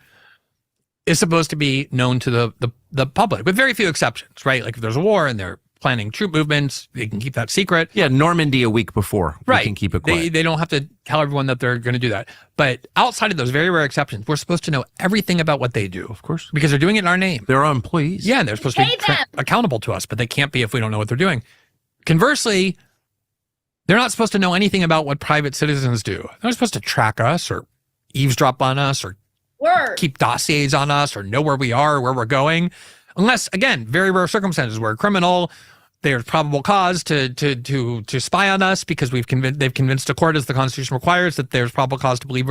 is supposed to be known to the public, with very few exceptions, right? Like if there's a war and they're planning troop movements, they can keep that secret. Yeah, Normandy a week before. Right. They can keep it quiet. They don't have to tell everyone that they're going to do that. But outside of those very rare exceptions, we're supposed to know everything about what they do. Of course. Because they're doing it in our name. They're our employees. Yeah, and they're supposed to be accountable to us, but they can't be if we don't know what they're doing. Conversely, they're not supposed to know anything about what private citizens do. They're not supposed to track us or eavesdrop on us or keep dossiers on us or know where we are, where we're going. Unless, again, very rare circumstances where a criminal, there's probable cause to spy on us because they've convinced a court, as the Constitution requires, that there's probable cause to believe.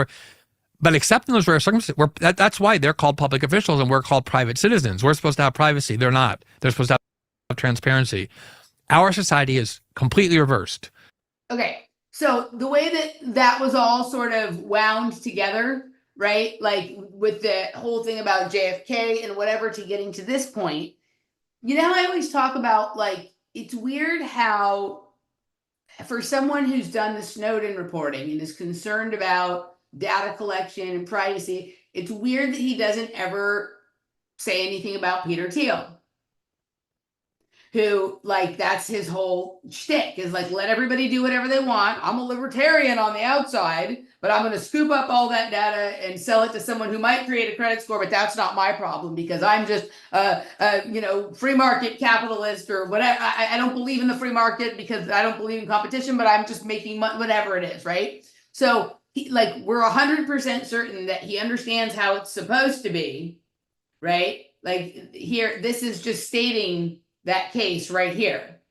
But except in those rare circumstances, that's why they're called public officials and we're called private citizens. We're supposed to have privacy. They're not. They're supposed to have transparency. Our society is completely reversed. Okay, so the way that was all sort of wound together, right? Like with the whole thing about JFK and whatever to getting to this point, you know, I always talk about like, it's weird how for someone who's done the Snowden reporting and is concerned about data collection and privacy, it's weird that he doesn't ever say anything about Peter Thiel, who, like, that's his whole shtick, is like, let everybody do whatever they want. I'm a libertarian on the outside, but I'm going to scoop up all that data and sell it to someone who might create a credit score, but that's not my problem because I'm just free market capitalist or whatever. I don't believe in the free market because I don't believe in competition, but I'm just making money, whatever it is, right? So, we're 100% certain that he understands how it's supposed to be, right? Like, here, this is just stating that case right here.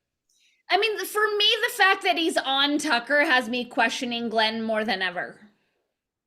I mean, for me, the fact that he's on Tucker has me questioning Glenn more than ever.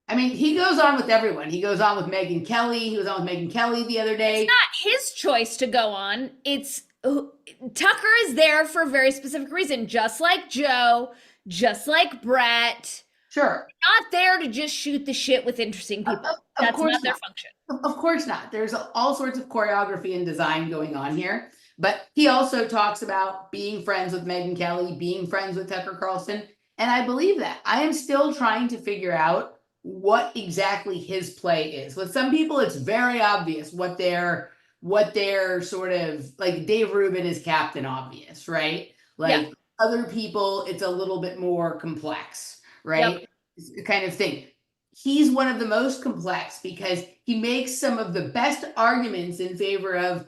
I mean, he goes on with everyone. He goes on with Megyn Kelly. He was on with Megyn Kelly the other day. It's not his choice to go on. It's Tucker is there for a very specific reason, just like Joe, just like Brett. Sure. Not there to just shoot the shit with interesting people. That's not their function. Of course not. There's all sorts of choreography and design going on here. But he also talks about being friends with Megyn Kelly, being friends with Tucker Carlson. And I believe that. I am still trying to figure out what exactly his play is. With some people, it's very obvious what their sort of, like Dave Rubin is Captain Obvious, right? Like other people, it's a little bit more complex, right? Yep. Kind of thing. He's one of the most complex because he makes some of the best arguments in favor of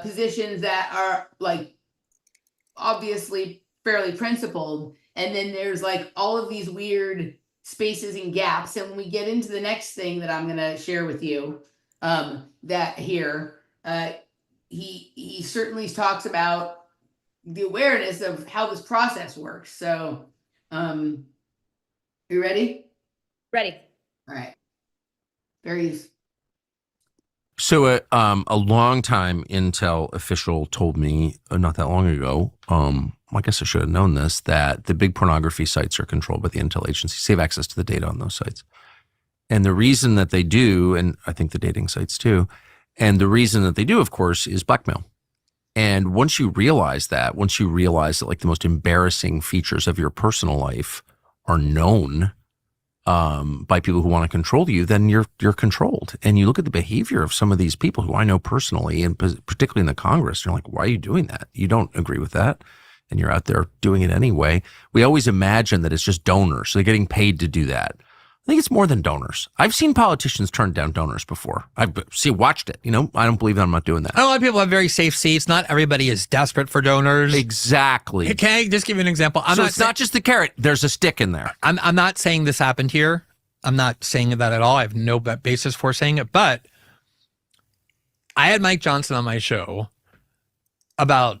positions that are like obviously fairly principled. And then there's like all of these weird spaces and gaps. And when we get into the next thing that I'm going to share with you, that here, he certainly talks about the awareness of how this process works. So, you ready? Ready. All right. Very. So a long-time Intel official told me not that long ago, I guess I should have known this, that the big pornography sites are controlled by the Intel agencies. They have access to the data on those sites. And the reason that they do, and I think the dating sites too, and the reason that they do, of course, is blackmail. And once you realize that like the most embarrassing features of your personal life are known by people who want to control you, then you're controlled. And you look at the behavior of some of these people who I know personally, and particularly in the Congress, you're like, why are you doing that? You don't agree with that. And you're out there doing it anyway. We always imagine that it's just donors. So they're getting paid to do that. I think it's more than donors. I've seen politicians turn down donors before. I've watched it. You know, I don't believe that I'm not doing that. A lot of people have very safe seats. Not everybody is desperate for donors. Exactly. Can I just give you an example? It's not just the carrot. There's a stick in there. I'm not saying this happened here. I'm not saying that at all. I have no basis for saying it. But I had Mike Johnson on my show about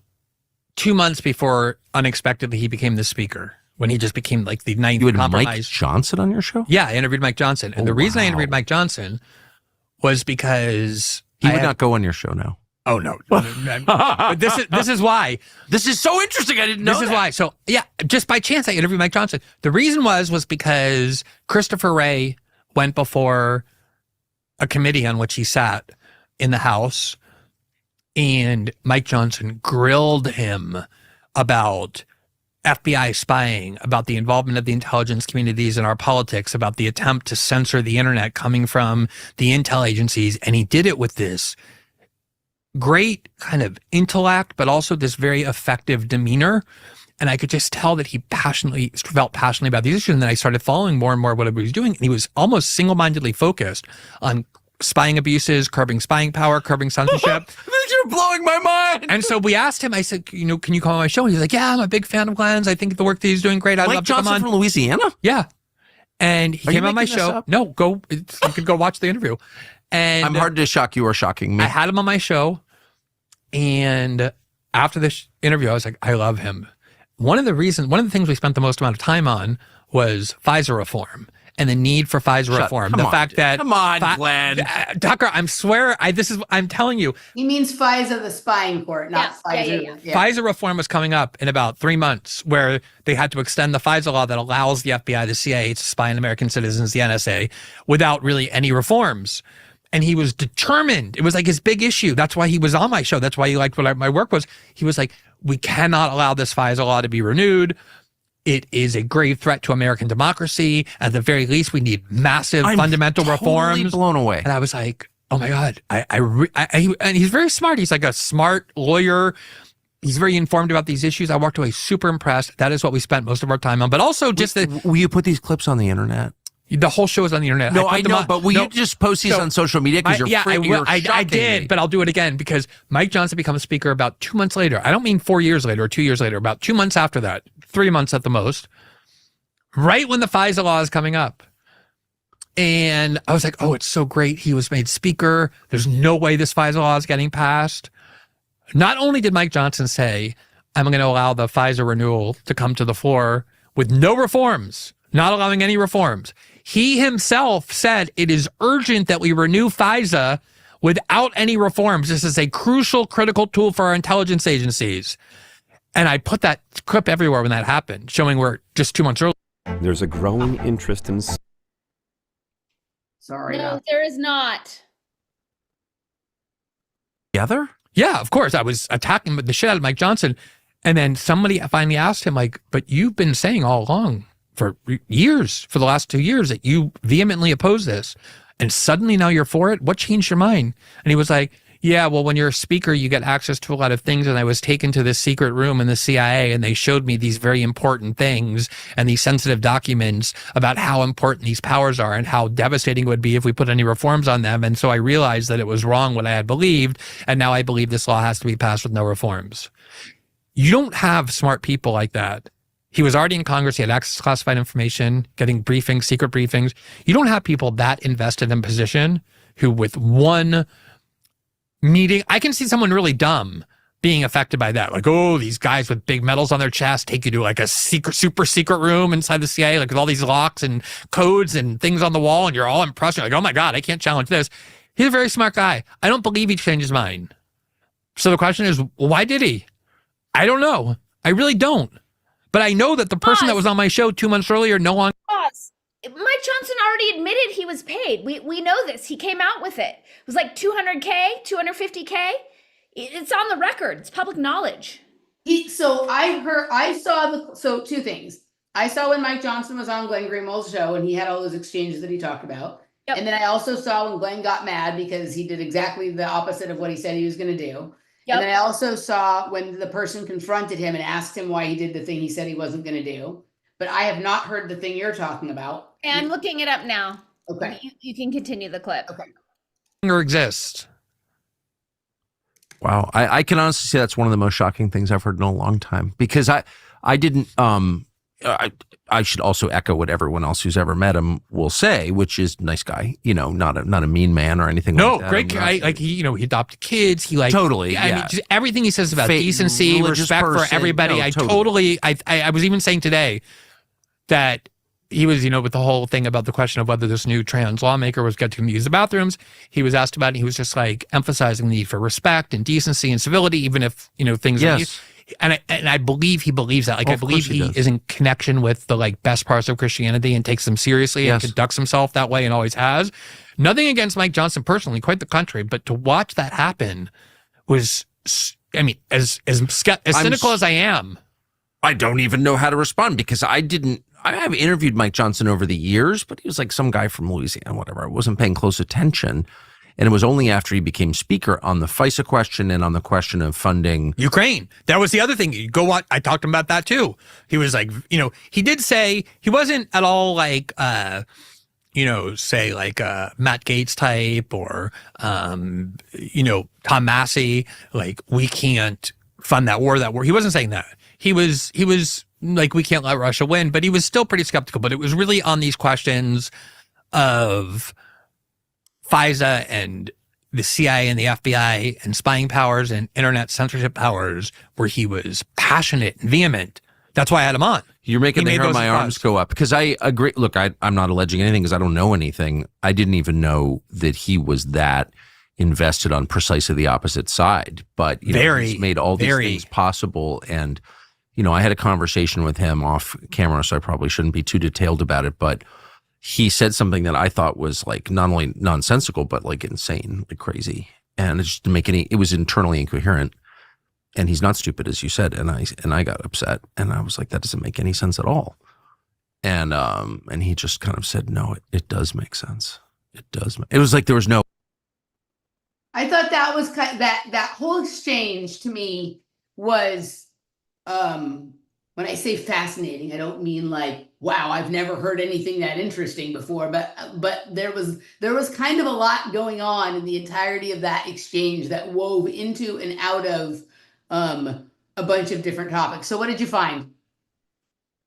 2 months before unexpectedly he became the speaker. When he just became like the ninth compromise. Mike Johnson on your show? Yeah, I interviewed Mike Johnson. And the reason I interviewed Mike Johnson was because he would not go on your show now. Oh, no. But this is why. This is so interesting. I didn't know This is why. So, yeah, just by chance, I interviewed Mike Johnson. The reason was because Christopher Wray went before a committee on which he sat in the House, and Mike Johnson grilled him about FBI spying, about the involvement of the intelligence communities in our politics, about the attempt to censor the internet coming from the intel agencies. And he did it with this great kind of intellect, but also this very effective demeanor. And I could just tell that he felt passionately about these issues. And then I started following more and more what he was doing. And he was almost single-mindedly focused on spying abuses, curbing spying power, curbing censorship. You're blowing my mind. And so we asked him, I said, can you come on my show? And he's like, yeah, I'm a big fan of Glenn's. I think the work that he's doing great. I'd love to come on. Mike Johnson from Louisiana? Yeah. And he came on my show. No, you can go watch the interview. And I'm hard to shock you or shocking me. I had him on my show. And after this interview, I was like, I love him. One of the things we spent the most amount of time on was Pfizer reform. And the need for Pfizer reform. Come on, Glenn. Tucker, I'm telling you. He means FISA, the spying court, not Pfizer. Yeah. Pfizer reform was coming up in about 3 months, where they had to extend the FISA law that allows the FBI, the CIA to spy on American citizens, the NSA, without really any reforms. And he was determined. It was like his big issue. That's why he was on my show. That's why he liked what my work was. He was like, we cannot allow this FISA law to be renewed. It is a grave threat to American democracy. At the very least, we need massive fundamental reforms. I'm blown away. And I was like, oh my God. And he's very smart. He's like a smart lawyer. He's very informed about these issues. I walked away super impressed. That is what we spent most of our time on. But also just will you put these clips on the internet? The whole show is on the internet. No, I know, but will you just post these on social media? Because I did, but I'll do it again because Mike Johnson becomes speaker about 2 months later. I don't mean 4 years later or 2 years later, about 2 months after that, 3 months at the most, right when the FISA law is coming up. And I was like, oh, it's so great. He was made speaker. There's no way this FISA law is getting passed. Not only did Mike Johnson say, I'm going to allow the Pfizer renewal to come to the floor with no reforms, not allowing any reforms. He himself said it is urgent that we renew FISA without any reforms. This is a crucial, critical tool for our intelligence agencies. And I put that clip everywhere when that happened, showing we're just 2 months early. There's a growing interest in... Sorry. No, there is not. Together? Yeah, of course. I was attacking the shit out of Mike Johnson. And then somebody finally asked him, like, but you've been saying all along for years, for the last 2 years, that you vehemently oppose this. And suddenly now you're for it? What changed your mind? And he was like, yeah, well, when you're a speaker, you get access to a lot of things. And I was taken to this secret room in the CIA and they showed me these very important things and these sensitive documents about how important these powers are and how devastating it would be if we put any reforms on them. And so I realized that it was wrong what I had believed. And now I believe this law has to be passed with no reforms. You don't have smart people like that. He was already in Congress. He had access to classified information, getting briefings, secret briefings. You don't have people that invested in position who with one meeting, I can see someone really dumb being affected by that. Like, oh, these guys with big medals on their chest take you to like a secret, super secret room inside the CIA, like with all these locks and codes and things on the wall. And you're all impressed. You're like, oh my God, I can't challenge this. He's a very smart guy. I don't believe he changed his mind. So the question is, why did he? I don't know. I really don't. But I know that the person that was on my show 2 months earlier no longer. Boss, Mike Johnson already admitted he was paid. We know this. He came out with it. It was like 200K, 250K. It's on the record. It's public knowledge. So two things. I saw when Mike Johnson was on Glenn Greenwald's show and he had all those exchanges that he talked about. Yep. And then I also saw when Glenn got mad because he did exactly the opposite of what he said he was going to do. Yep. And then I also saw when the person confronted him and asked him why he did the thing he said he wasn't going to do. But I have not heard the thing you're talking about. And I'm looking it up now. Okay. You can continue the clip. Okay. Exist. Wow. I can honestly say that's one of the most shocking things I've heard in a long time, because I didn't, I should also echo what everyone else who's ever met him will say, which is nice guy, not a mean man or anything like that. No, great guy. Like he adopted kids. He totally. I mean, just everything he says about decency, respect for everybody. No, I was even saying today that he was, with the whole thing about the question of whether this new trans lawmaker was going to use the bathrooms. He was asked about it. And he was just like emphasizing the need for respect and decency and civility, even if, things. Yes. And I believe he believes that. Like, I believe he is in connection with the best parts of Christianity and takes them seriously and conducts himself that way and always has. Nothing against Mike Johnson personally, quite the contrary. But to watch that happen was, I mean, as cynical as I am. I don't even know how to respond, because I've interviewed Mike Johnson over the years, but he was like some guy from Louisiana, whatever. I wasn't paying close attention. And it was only after he became speaker on the FISA question and on the question of funding Ukraine. That was the other thing. You go watch. I talked about that too. He was like, he did say he wasn't at all like, say like Matt Gaetz type or, Tom Massey, like we can't fund that war. He wasn't saying that. He was like, we can't let Russia win, but he was still pretty skeptical. But it was really on these questions of FISA and the CIA and the FBI and spying powers and internet censorship powers where he was passionate and vehement. That's why I had him on. You're making the hair on my arms go up, because I agree. Look, I'm not alleging anything because I don't know anything. I didn't even know that he was that invested on precisely the opposite side. But he's made all these things possible. And, I had a conversation with him off camera, so I probably shouldn't be too detailed about it. But he said something that I thought was like not only nonsensical, but like insane, like crazy. And it just didn't make it was internally incoherent. And he's not stupid, as you said. And I got upset, and I was like, that doesn't make any sense at all. And he just kind of said, no, it does make sense. It does. It was like there was no. I thought that was that whole exchange to me was, when I say fascinating, I don't mean like, wow, I've never heard anything that interesting before, but there was kind of a lot going on in the entirety of that exchange that wove into and out of a bunch of different topics. So what did you find?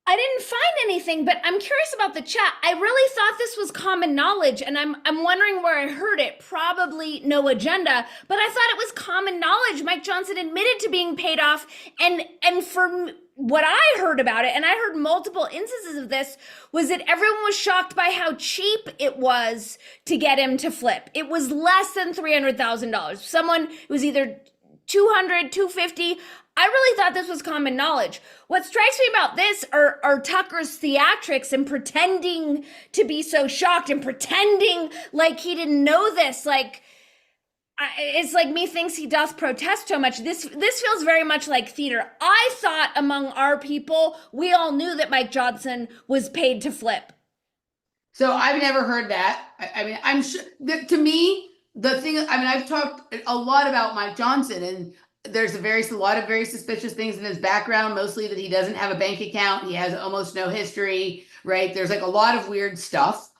I didn't find anything, but I'm curious about the chat. I really thought this was common knowledge, and I'm wondering where I heard it. Probably no agenda, but I thought it was common knowledge. Mike Johnson admitted to being paid off, and from what I heard about it, and I heard multiple instances of this, was that everyone was shocked by how cheap it was to get him to flip. It was less than $300,000. Someone, it was either 200, 250. I really thought this was common knowledge. What strikes me about this are Tucker's theatrics and pretending to be so shocked and pretending like he didn't know this. Like, it's like methinks he doth protest so much. This feels very much like theater. I thought among our people, we all knew that Mike Johnson was paid to flip. So I've never heard that. I mean, I'm sure that, to me, the thing, I mean, I've talked a lot about Mike Johnson, and there's a lot of very suspicious things in his background, mostly that he doesn't have a bank account. He has almost no history, right? There's like a lot of weird stuff.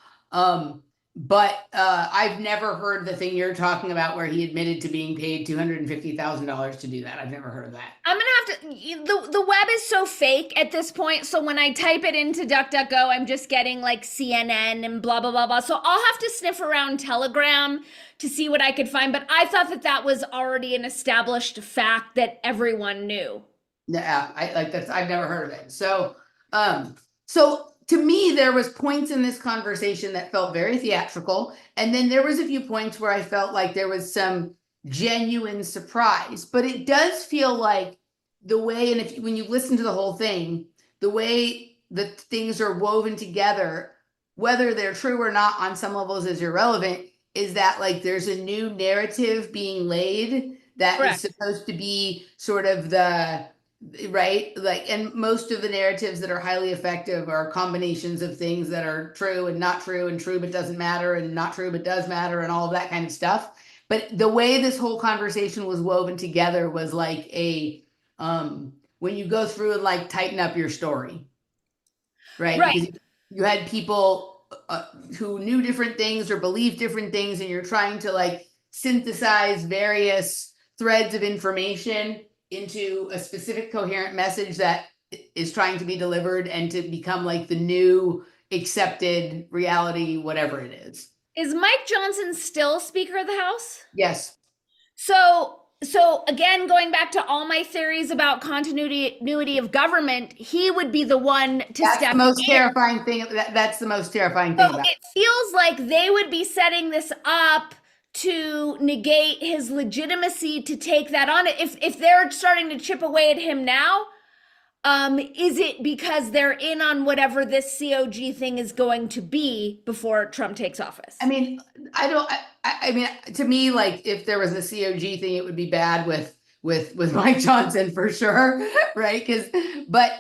But I've never heard the thing you're talking about where he admitted to being paid $250,000 to do that. I've never heard of that. I'm gonna have to, the web is so fake at this point. So when I type it into DuckDuckGo, I'm just getting like CNN and blah, blah, blah, blah. So I'll have to sniff around Telegram to see what I could find. But I thought that was already an established fact that everyone knew. Yeah, I've never heard of it. So, to me, there was points in this conversation that felt very theatrical. And then there was a few points where I felt like there was some genuine surprise. But it does feel like the way, and when you listen to the whole thing, the way that things are woven together, whether they're true or not on some levels is irrelevant, is that like there's a new narrative being laid that Correct. is supposed to be sort of the right, like, and most of the narratives that are highly effective are combinations of things that are true and not true, and true but doesn't matter, and not true but does matter, and all of that kind of stuff. But the way this whole conversation was woven together was like a when you go through and like tighten up your story, right? Because you had people who knew different things or believed different things, and you're trying to like synthesize various threads of information into a specific coherent message that is trying to be delivered and to become like the new accepted reality, whatever it is. Is Mike Johnson still Speaker of the House? Yes. So again, going back to all my theories about continuity of government, he would be the one to That's step the most in. terrifying thing. That's the most terrifying thing So about it feels like they would be setting this up to negate his legitimacy to take that on. If they're starting to chip away at him now, is it because they're in on whatever this COG thing is going to be before Trump takes office? I mean, I mean, to me, like if there was a COG thing, it would be bad with Mike Johnson for sure, right? But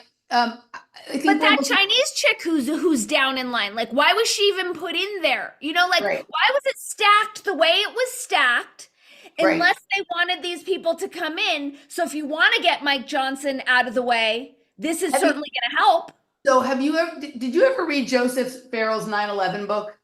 I think that Chinese chick who's down in line, like, why was she even put in there? You know, like, Right. why was it stacked the way it was stacked? Right. Unless they wanted these people to come in. So if you want to get Mike Johnson out of the way, this is certainly going to help. So did you ever read Joseph Farrell's 9/11 book?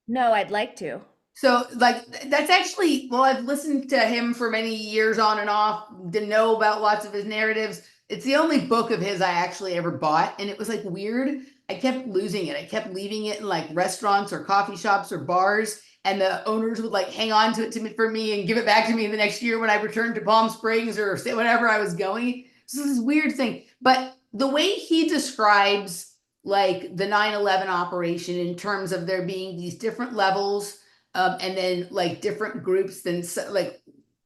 No, I'd like to. So like that's actually, well, I've listened to him for many years on and off, to know about lots of his narratives. It's the only book of his I actually ever bought, and it was like weird. I kept losing it. I kept leaving it in like restaurants or coffee shops or bars, and the owners would like hang on to it for me and give it back to me the next year when I returned to Palm Springs or whatever I was going. So this weird thing. But the way he describes like the 9/11 operation in terms of there being these different levels, and then like different groups, then like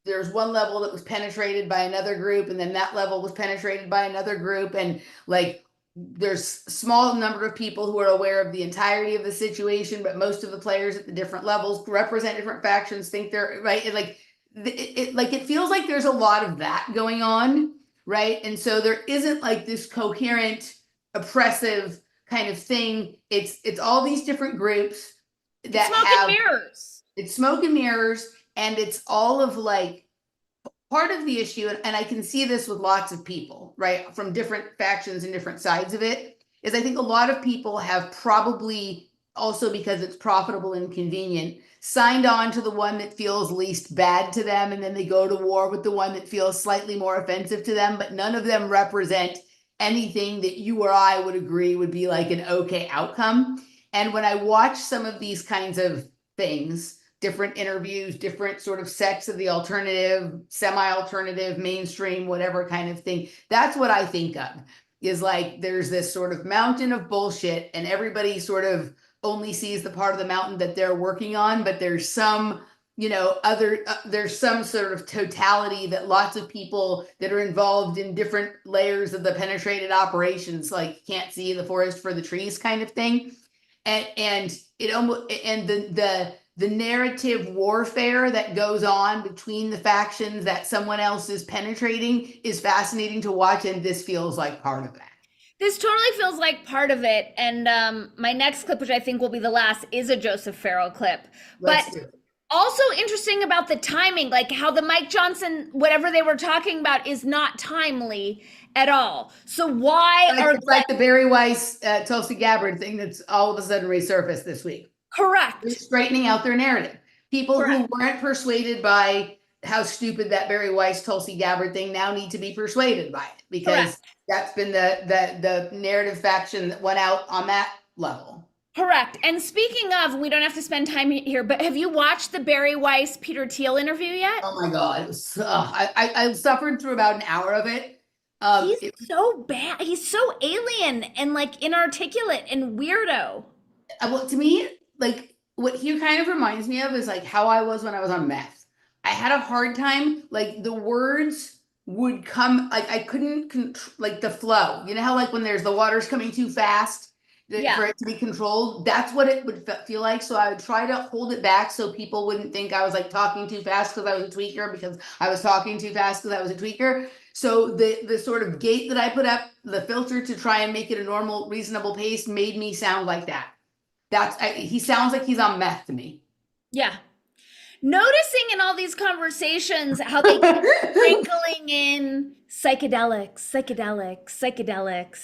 there's one level that was penetrated by another group, and then that level was penetrated by another group, and like there's small number of people who are aware of the entirety of the situation, but most of the players at the different levels represent different factions, think they're right. And like it feels like there's a lot of that going on, right? And so there isn't like this coherent, oppressive kind of thing. It's all these different groups that Smoke and mirrors. It's smoke and mirrors, and it's all of like part of the issue, and I can see this with lots of people, right, from different factions and different sides of it, is I think a lot of people have probably also, because it's profitable and convenient, signed on to the one that feels least bad to them, and then they go to war with the one that feels slightly more offensive to them, but none of them represent anything that you or I would agree would be like an okay outcome. And when I watch some of these kinds of things, different interviews, different sort of sects of the alternative, semi-alternative, mainstream, whatever kind of thing, that's what I think of, is like there's this sort of mountain of bullshit and everybody sort of only sees the part of the mountain that they're working on, but there's some, you know, there's some sort of totality that lots of people that are involved in different layers of the penetrated operations, like can't see the forest for the trees kind of thing. And it almost, and the narrative warfare that goes on between the factions that someone else is penetrating is fascinating to watch, and this feels like part of that. This totally feels like part of it. And my next clip, which I think will be the last, is a Joseph Farrell clip. Let's But do it. also interesting about the timing, like how the Mike Johnson, whatever they were talking about, is not timely at all. So why are It's like the Barry Weiss Tulsi Gabbard thing that's all of a sudden resurfaced this week. correct? They're straightening out their narrative. People who Correct. weren't persuaded by how stupid that Barry Weiss Tulsi Gabbard thing now need to be persuaded by it, because Correct. that's been the narrative faction that went out on that level. Correct. And speaking of, we don't have to spend time here, but have you watched the Barry Weiss Peter Thiel interview yet? Oh my God, it was, I suffered through about an hour of it. He's so bad. He's so alien and like inarticulate and weirdo. Well, to me, like what he kind of reminds me of is like how I was when I was on meth. I had a hard time, like the words would come, like I couldn't like the flow. You know how like when there's the water's coming too fast Yeah. for it to be controlled, that's what it would feel like. So I would try to hold it back so people wouldn't think I was like talking too fast because I was a tweaker, because I was talking too fast because I was a tweaker. So the sort of gate that I put up, the filter to try and make it a normal, reasonable pace, made me sound like that. He sounds like he's on meth to me. Yeah. Noticing in all these conversations how they keep sprinkling in psychedelics.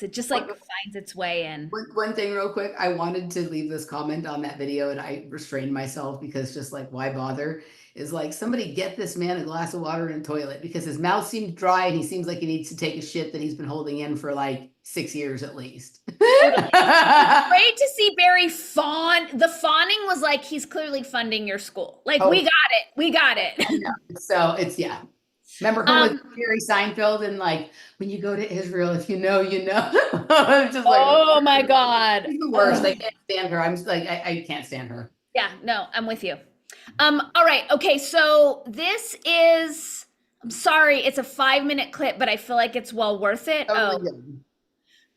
It just like finds its way in. One thing real quick, I wanted to leave this comment on that video and I restrained myself because just like, why bother? Is like, somebody get this man a glass of water in a toilet, because his mouth seems dry and he seems like he needs to take a shit that he's been holding in for like 6 years at least. Great to see Barry fawn. The fawning was like, he's clearly funding your school. Like, we got it. So it's, yeah. Remember her with Jerry Seinfeld and like, when you go to Israel, if you know, you know. It's just like, Oh my God. she's the worst. I can't stand her. I'm just like, I can't stand her. Yeah, no, I'm with you. All right. Okay. So this is, I'm sorry, it's a 5-minute clip, but I feel like it's well worth it.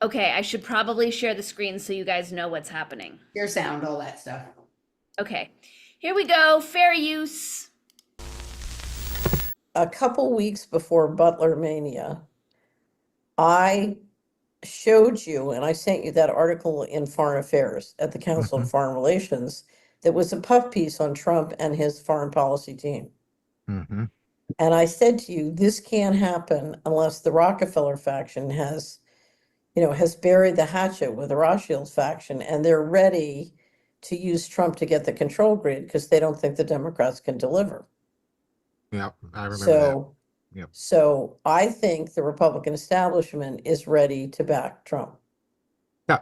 Okay. I should probably share the screen so you guys know what's happening. Your sound, all that stuff. Okay. Here we go. Fair use. A couple weeks before Butler Mania, I showed you, and I sent you that article in Foreign Affairs at the Council of Foreign Relations that was a puff piece on Trump and his foreign policy team. And I said to you, this can't happen unless the Rockefeller faction has buried the hatchet with the Rothschild faction, and they're ready to use Trump to get the control grid because they don't think the Democrats can deliver. Yeah, I remember that. Yep. So I think the Republican establishment is ready to back Trump. Yeah.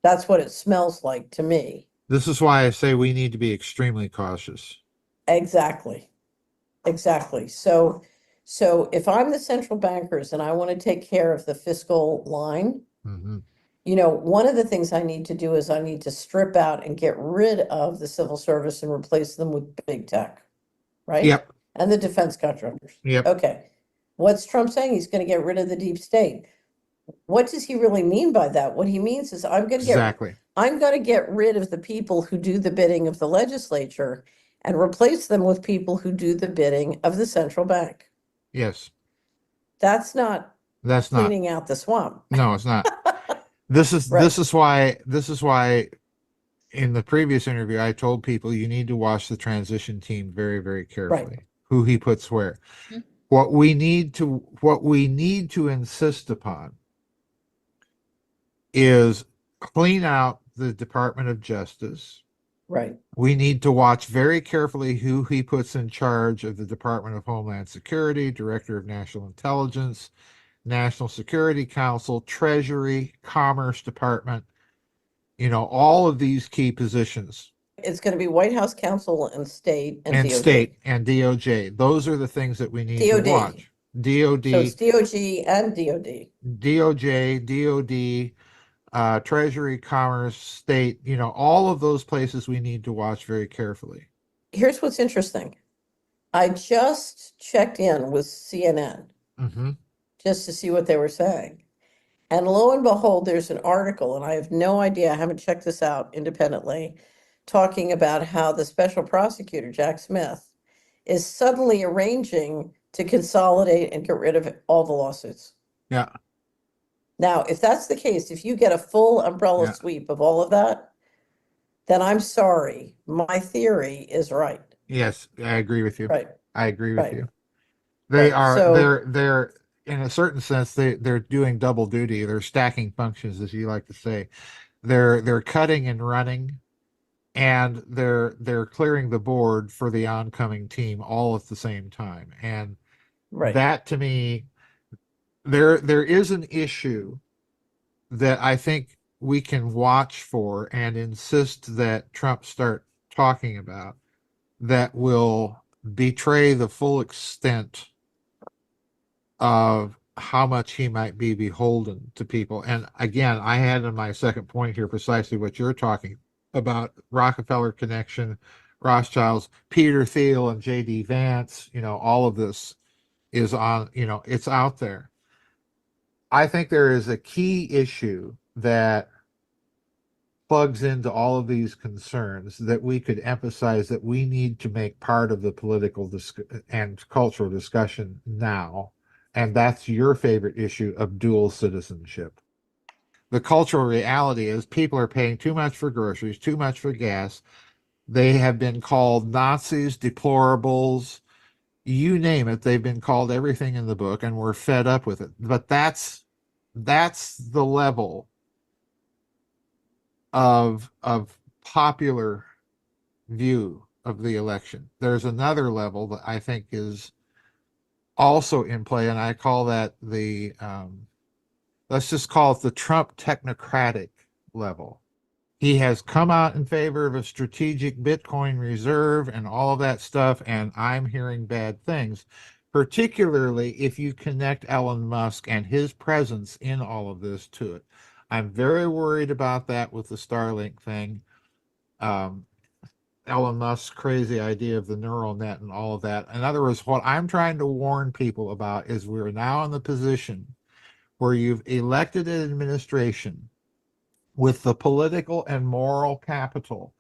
That's what it smells like to me. This is why I say we need to be extremely cautious. Exactly. So if I'm the central bankers and I want to take care of the fiscal line, one of the things I need to do is I need to strip out and get rid of the civil service and replace them with big tech, right? Yep. And the defense contractors. Yep. Okay. What's Trump saying? He's going to get rid of the deep state. What does he really mean by that? What he means is I'm going to get rid of the people who do the bidding of the legislature and replace them with people who do the bidding of the central bank. Yes. That's not That's cleaning out the swamp. No, it's not. This is why in the previous interview I told people you need to watch the transition team very, very carefully. Who he puts where. What we need to insist upon is clean out the Department of Justice. Right. We need to watch very carefully who he puts in charge of the Department of Homeland Security, Director of National Intelligence, National Security Council, Treasury, Commerce Department, all of these key positions. It's going to be White House counsel and state and DOJ. State and DOJ. Those are the things that we need to watch. DOD. So it's DOG and DOD. DOJ, DOD, Treasury, Commerce, State, all of those places we need to watch very carefully. Here's what's interesting. I just checked in with CNN just to see what they were saying. And lo and behold, there's an article, and I have no idea, I haven't checked this out independently, talking about how the special prosecutor, Jack Smith, is suddenly arranging to consolidate and get rid of all the lawsuits. Yeah. Now, if that's the case, if you get a full umbrella sweep of all of that, then I'm sorry, my theory is right. Yes, I agree with you. Right. I agree with Right. you. They are So- they're in a certain sense they're doing double duty. They're stacking functions, as you like to say. They're cutting and running, and they're clearing the board for the oncoming team all at the same time. And that, to me, there is an issue that I think we can watch for and insist that Trump start talking about, that will betray the full extent of how much he might be beholden to people. And again, I had in my second point here precisely what you're talking about: Rockefeller connection, Rothschilds, Peter Thiel and J.D. Vance. All of this is on, it's out there. I think there is a key issue that plugs into all of these concerns that we could emphasize that we need to make part of the political and cultural discussion now. And that's your favorite issue of dual citizenship. The cultural reality is people are paying too much for groceries, too much for gas. They have been called Nazis, deplorables, you name it. They've been called everything in the book, and we're fed up with it. But that's the level of popular view of the election. There's another level that I think is also in play, and I call that the let's just call it the Trump technocratic level. He has come out in favor of a strategic Bitcoin reserve and all of that stuff, and I'm hearing bad things, particularly if you connect Elon Musk and his presence in all of this to it. I'm very worried about that with the Starlink thing. Elon Musk's crazy idea of the neural net and all of that. In other words, what I'm trying to warn people about is we're now in the position where you've elected an administration with the political and moral capital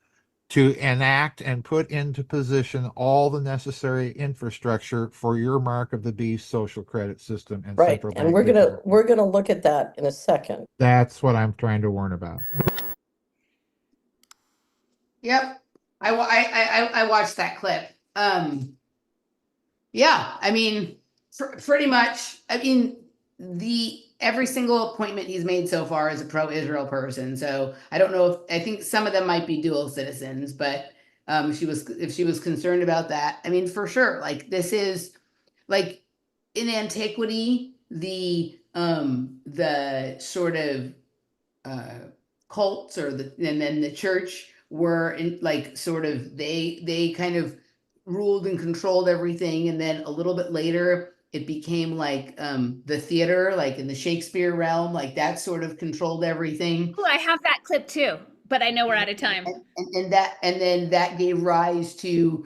to enact and put into position all the necessary infrastructure for your mark of the beast social credit system and Right. central And bank we're digital. gonna look at that in a second. That's what I'm trying to warn about. Yep. I watched that clip. Yeah, I mean, pretty much. I mean, every single appointment he's made so far is a pro-Israel person. So I don't know I think some of them might be dual citizens, but if she was concerned about that, I mean, for sure, like this is like in antiquity, the sort of cults and then the church were in like sort of they kind of ruled and controlled everything, and then a little bit later it became like the theater, like in the Shakespeare realm, like that sort of controlled everything. Ooh, I have that clip too, but I know we're out of time. And then that gave rise to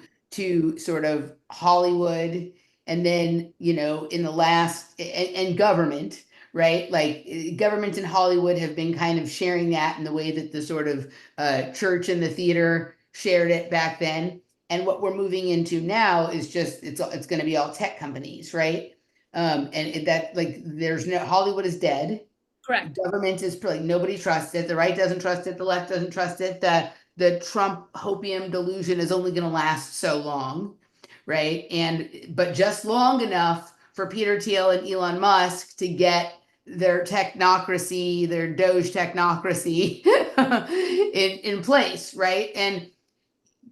sort of Hollywood, and then in the last and government, right? Like government and Hollywood have been kind of sharing that in the way that the sort of church and the theater shared it back then. And what we're moving into now is just it's going to be all tech companies, right? There's no Hollywood is dead. Correct. Government is like nobody trusts it. The right doesn't trust it. The left doesn't trust it. The Trump hopium delusion is only going to last so long, right? But just long enough for Peter Thiel and Elon Musk to get their technocracy, their Doge technocracy in place, right? And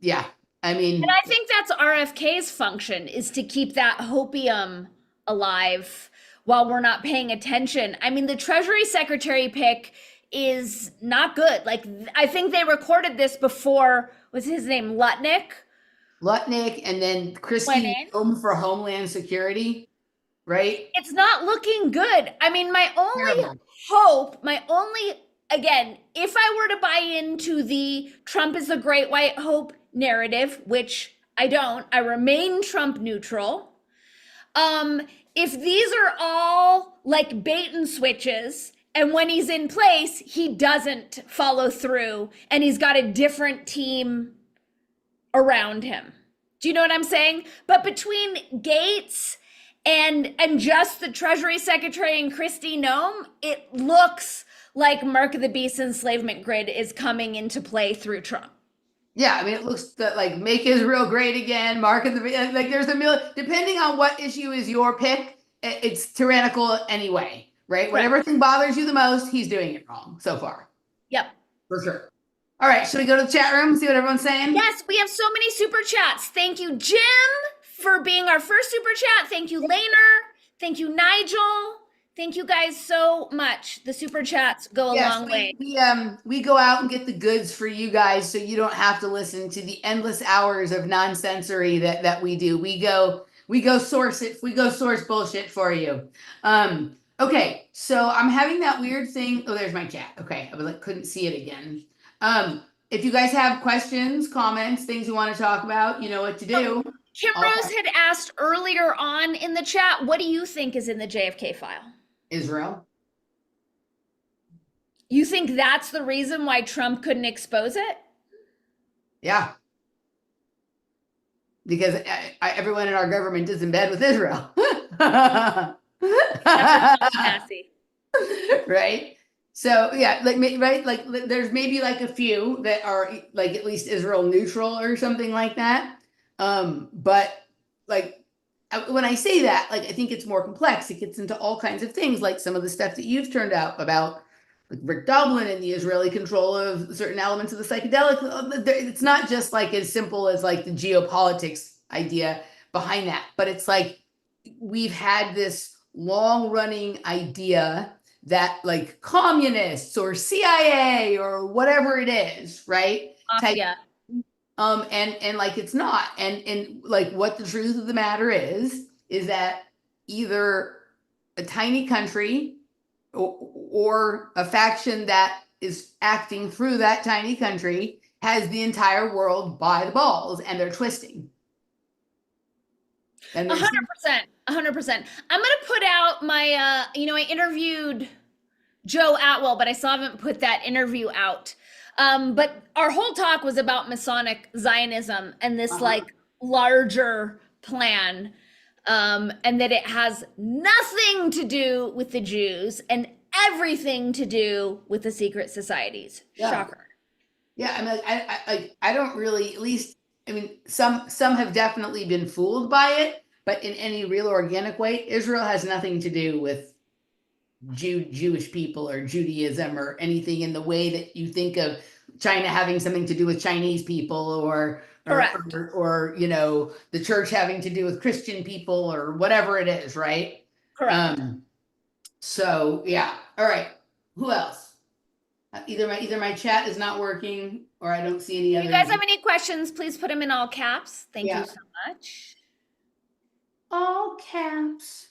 yeah, I mean, and I think that's RFK's function, is to keep that hopium alive while we're not paying attention. I mean, the Treasury Secretary pick is not good. Like, I think they recorded this before, what's his name, Lutnick, and then Christine Home for Homeland Security, right? It's not looking good. I mean, my only again, if I were to buy into the Trump is the great white hope narrative, which I don't, I remain Trump neutral. If these are all like bait and switches, and when he's in place, he doesn't follow through, and he's got a different team around him. Do you know what I'm saying? But between Gates and just the Treasury Secretary and Kristi Noem, it looks like Mark of the Beast enslavement grid is coming into play through Trump. Yeah, I mean, it looks like make Israel great again, Mark of the Beast. Like there's a million, depending on what issue is your pick, it's tyrannical anyway, right? Whatever thing bothers you the most, he's doing it wrong so far. Yep. For sure. All right, should we go to the chat room and see what everyone's saying? Yes, we have so many super chats. Thank you, Jim, for being our first super chat. Thank you, Laner. Thank you, Nigel. Thank you guys so much. The super chats go a long way. We go out and get the goods for you guys, so you don't have to listen to the endless hours of nonsensory that we do. We go source it. We go source bullshit for you. Okay, so I'm having that weird thing. Oh, there's my chat. Okay, I couldn't see it again. If you guys have questions, comments, things you want to talk about, you know what to do. Kim Rose had asked earlier on in the chat, what do you think is in the JFK file? Israel. You think that's the reason why Trump couldn't expose it? Yeah. Because everyone in our government is in bed with Israel. Right? So yeah, there's maybe like a few that are like at least Israel neutral or something like that. But like when I say that, like I think it's more complex. It gets into all kinds of things, like some of the stuff that you've turned out about like Rick Doblin and the Israeli control of certain elements of the psychedelic. It's not just like as simple as like the geopolitics idea behind that, but it's like we've had this long-running idea that like communists or CIA or whatever it is, right? Yeah. And like it's not. And like what the truth of the matter is that either a tiny country or a faction that is acting through that tiny country has the entire world by the balls and they're twisting. 100%. 100%. I'm going to put out my, I interviewed Joe Atwell, but I still haven't put that interview out. But our whole talk was about Masonic Zionism and this like larger plan, and that it has nothing to do with the Jews and everything to do with the secret societies. Yeah. Shocker. Yeah, I mean, I don't really, at least, I mean, some have definitely been fooled by it, but in any real organic way, Israel has nothing to do with Jewish people or Judaism or anything in the way that you think of China having something to do with Chinese people or you know, the church having to do with Christian people or whatever it is, right? Correct. So yeah. All right. Who else? Either my chat is not working or I don't see any other. If you guys have any questions, please put them in all caps. Thank you so much. All caps.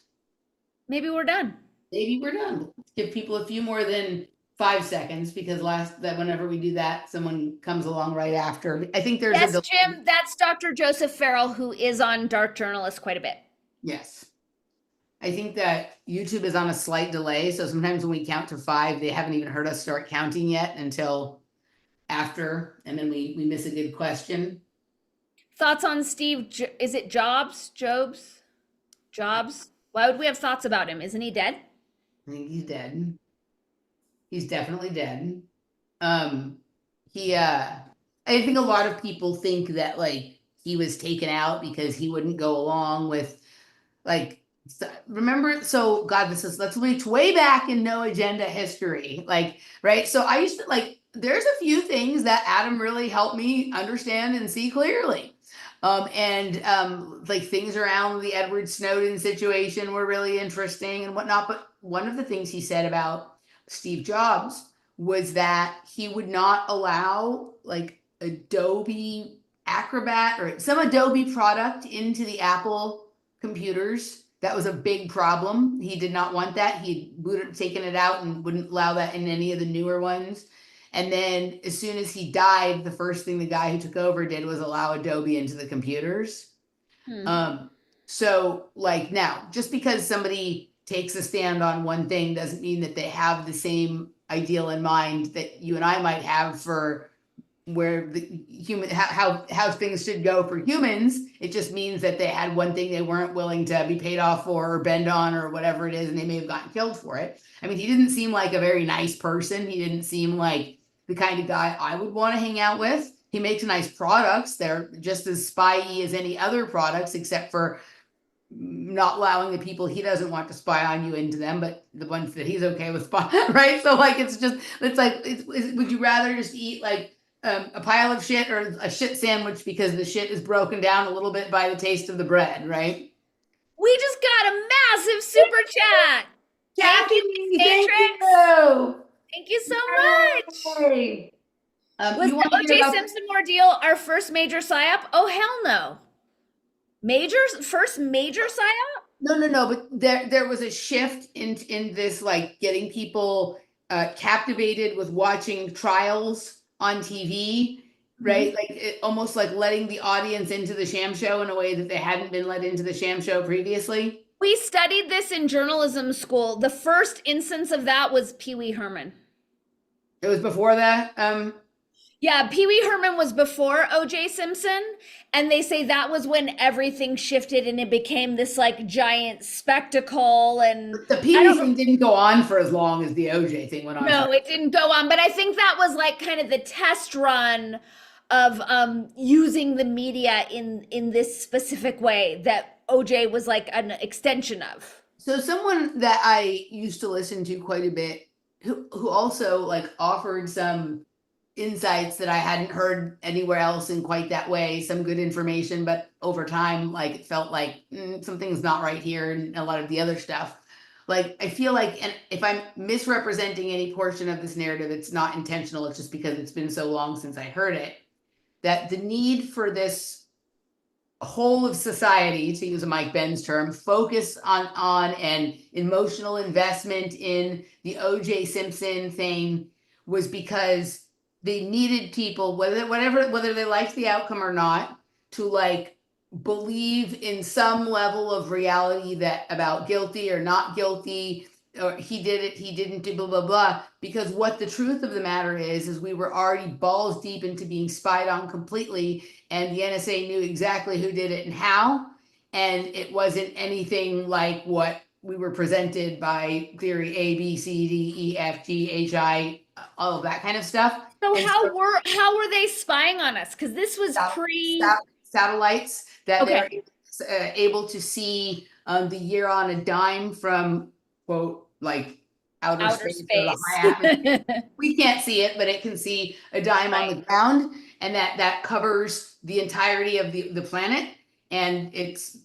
Maybe we're done. Maybe we're done. Let's give people a few more than 5 seconds because whenever we do that, someone comes along right after. I think there's yes, Jim, that's Dr. Joseph Farrell, who is on Dark Journalist quite a bit. Yes. I think that YouTube is on a slight delay. So sometimes when we count to 5, they haven't even heard us start counting yet until after. And then we miss a good question. Thoughts on Steve? Is it Jobs? Why would we have thoughts about him? Isn't he dead? I think he's dead. He's definitely dead. I think a lot of people think that like he was taken out because he wouldn't go along with like, remember, so God, let's reach way back in no agenda history. Like, right. So I used to like, there's a few things that Adam really helped me understand and see clearly. Like things around the Edward Snowden situation were really interesting and whatnot. But one of the things he said about Steve Jobs was that he would not allow like Adobe Acrobat or some Adobe product into the Apple computers. That was a big problem. He did not want that. He would have taken it out and wouldn't allow that in any of the newer ones. And then as soon as he died, the first thing the guy who took over did was allow Adobe into the computers. So like now, just because somebody takes a stand on one thing doesn't mean that they have the same ideal in mind that you and I might have for where the human how things should go for humans. It just means that they had one thing they weren't willing to be paid off for or bend on or whatever it is, and they may have gotten killed for it. I mean, he didn't seem like a very nice person. He didn't seem like the kind of guy I would want to hang out with. He makes nice products. They're just as spy-y as any other products, except for not allowing the people he doesn't want to spy on you into them, but the ones that he's okay with spy, right? So like, would you rather just eat like a pile of shit or a shit sandwich because the shit is broken down a little bit by the taste of the bread, right? We just got a massive super chat. Thank you, Matrix. Thank you so much. Hey. Was the O.J. Simpson ordeal our first major psyop? Oh, hell no. First major psyop? No. But there was a shift in this, like getting people captivated with watching trials on TV, right? Like almost like letting the audience into the sham show in a way that they hadn't been let into the sham show previously. We studied this in journalism school. The first instance of that was Pee Wee Herman. It was before that. Yeah, Pee Wee Herman was before O.J. Simpson, and they say that was when everything shifted and it became this like giant spectacle. And the Pee Wee thing didn't go on for as long as the O.J. thing went on. No, it didn't go on, but I think that was like kind of the test run of using the media in this specific way that O.J. was like an extension of. So someone that I used to listen to quite a bit, who also like offered some insights that I hadn't heard anywhere else in quite that way, some good information, but over time, like it felt like something's not right here and a lot of the other stuff. Like, I feel like, and if I'm misrepresenting any portion of this narrative, it's not intentional. It's just because it's been so long since I heard it, that the need for this whole of society, to use a Mike Ben's term, focus on an emotional investment in the O.J. Simpson thing was because they needed people, whether they liked the outcome or not, to like believe in some level of reality that about guilty or not guilty, or he did it, he didn't do blah, blah, blah. Because what the truth of the matter is we were already balls deep into being spied on completely, and the NSA knew exactly who did it and how, and it wasn't anything like what we were presented by theory A, B, C, D, E, F, G, H, I, all of that kind of stuff. So how were they spying on us? Because this was satellites that they're able to see the year on a dime from, quote, like outer space. Or the high atmosphere. We can't see it, but it can see a dime on the ground, and that covers the entirety of the planet. And it's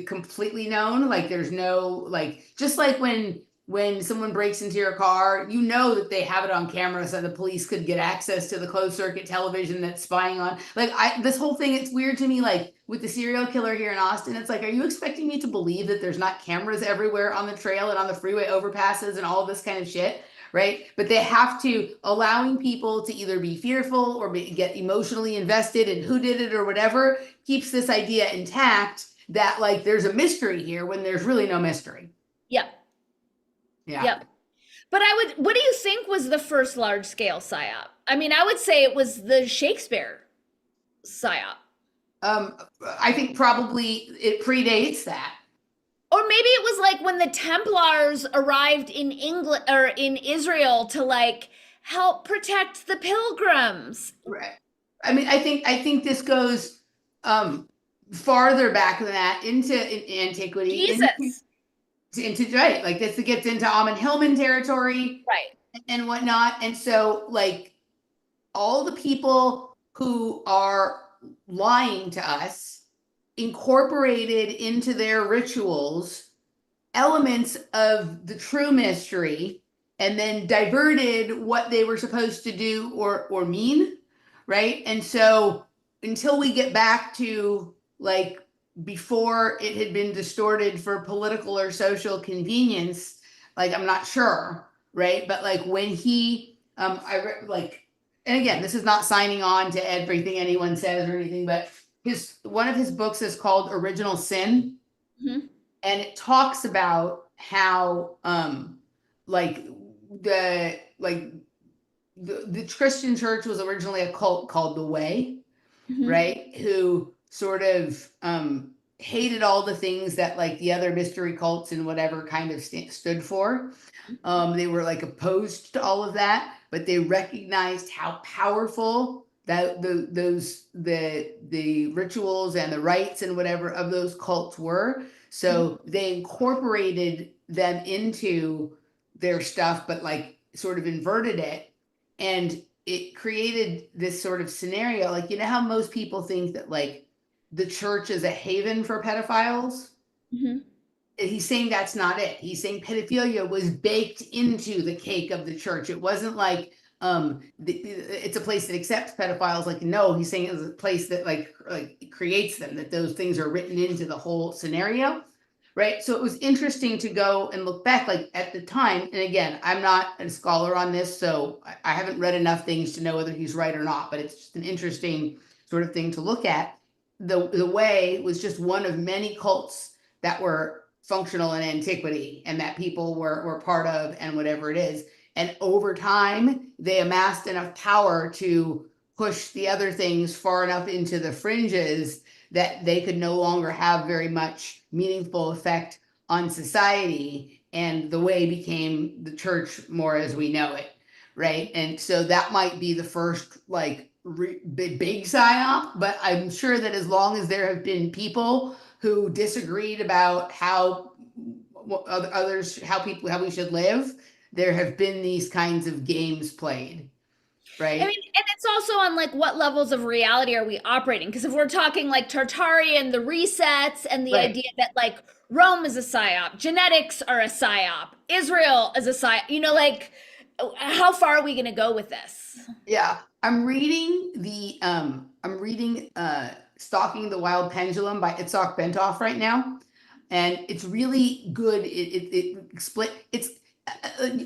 completely known. Like there's no, like, just like when someone breaks into your car, you know that they have it on camera so the police could get access to the closed circuit television that's spying on. Like this whole thing, it's weird to me, like with the serial killer here in Austin, it's like, are you expecting me to believe that there's not cameras everywhere on the trail and on the freeway overpasses and all of this kind of shit, right? But they have to, allowing people to either be fearful or get emotionally invested in who did it or whatever, keeps this idea intact that like there's a mystery here when there's really no mystery. Yep. Yeah. Yep. But what do you think was the first large scale psyop? I mean, I would say it was the Shakespeare psyop. I think probably it predates that. Or maybe it was like when the Templars arrived in England or in Israel to like help protect the pilgrims. Right. I mean, I think this goes farther back than that into antiquity. Jesus. Into right, like this gets into Amon Hillman territory, right, and whatnot. And so like all the people who are lying to us, incorporated into their rituals elements of the true mystery, and then diverted what they were supposed to do or mean, right? And so until we get back to like before it had been distorted for political or social convenience, like I'm not sure, right? But like when he like, and again, this is not signing on to everything anyone says or anything, but one of his books is called Original Sin. Mhm. And it talks about how like the Christian church was originally a cult called the Way, right? Who sort of hated all the things that like the other mystery cults and whatever kind of stood for. They were like opposed to all of that, but they recognized how powerful that the rituals and the rites and whatever of those cults were. So they incorporated them into their stuff, but like sort of inverted it. And it created this sort of scenario. Like, you know how most people think that like the church is a haven for pedophiles? He's saying that's not it. He's saying pedophilia was baked into the cake of the church. It wasn't like it's a place that accepts pedophiles. Like, no, he's saying it's a place that like creates them, that those things are written into the whole scenario, right? So it was interesting to go and look back like at the time. And again, I'm not a scholar on this, so I haven't read enough things to know whether he's right or not, but it's just an interesting sort of thing to look at. The Way was just one of many cults that were functional in antiquity and that people were part of and whatever it is. And over time, they amassed enough power to push the other things far enough into the fringes that they could no longer have very much meaningful effect on society. And the Way became the church more as we know it, right? And so that might be the first like big psyop, but I'm sure that as long as there have been people who disagreed about how others, how we should live, there have been these kinds of games played, right? I mean, and it's also on like what levels of reality are we operating? Because if we're talking like Tartarian, the resets, and the idea that like Rome is a psyop, genetics are a psyop, Israel is a psyop, you know, like how far are we going to go with this? Yeah, I'm reading Stalking the Wild Pendulum by Itzhak Bentoff right now, and it's really good. It's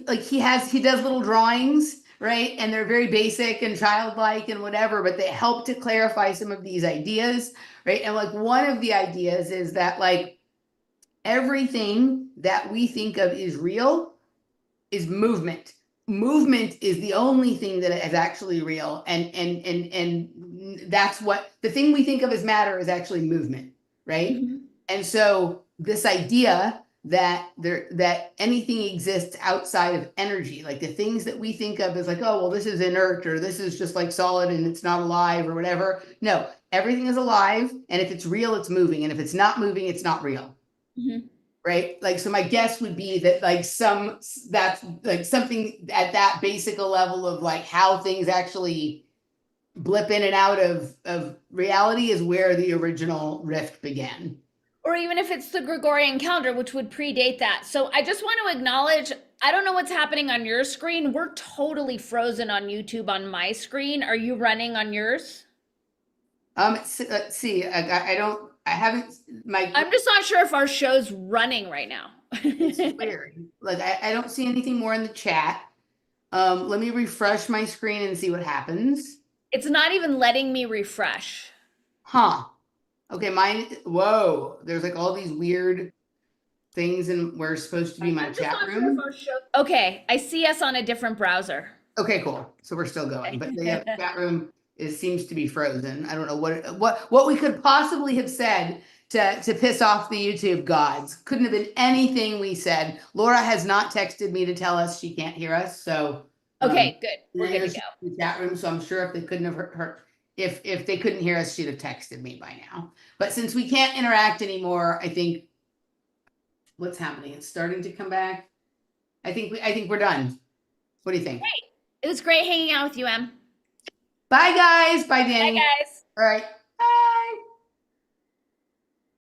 like he does little drawings, right? And they're very basic and childlike and whatever, but they help to clarify some of these ideas, right? And like one of the ideas is that like everything that we think of is real is movement. Movement is the only thing that is actually real, and that's what the thing we think of as matter is actually movement, right? And so this idea that anything exists outside of energy, like the things that we think of as like, oh well, this is inert or this is just like solid and it's not alive or whatever. No, everything is alive, and if it's real, it's moving, and if it's not moving, it's not real. Right? Like, so my guess would be that like that's like something at that basic level of like how things actually blip in and out of reality is where the original rift began. Or even if it's the Gregorian calendar, which would predate that. So I just want to acknowledge, I don't know what's happening on your screen. We're totally frozen on YouTube on my screen. Are you running on yours? Let's see, I haven't, I'm just not sure if our show's running right now. It's weird. Like I don't see anything more in the chat. Let me refresh my screen and see what happens. It's not even letting me refresh. Huh. Okay, whoa, there's like all these weird things and where it's supposed to be my chat room. Okay, I see us on a different browser. Okay, cool. So we're still going, but the chat room seems to be frozen. I don't know what we could possibly have said to piss off the YouTube gods. Couldn't have been anything we said. Laura has not texted me to tell us she can't hear us. So okay, good. We're good to go. The chat room. So I'm sure if they couldn't have heard, if they couldn't hear us, she'd have texted me by now. But since we can't interact anymore, I think what's happening? It's starting to come back. I think we're done. What do you think? Great. It was great hanging out with you, Em. Bye guys. Bye Dani. Bye guys. All right.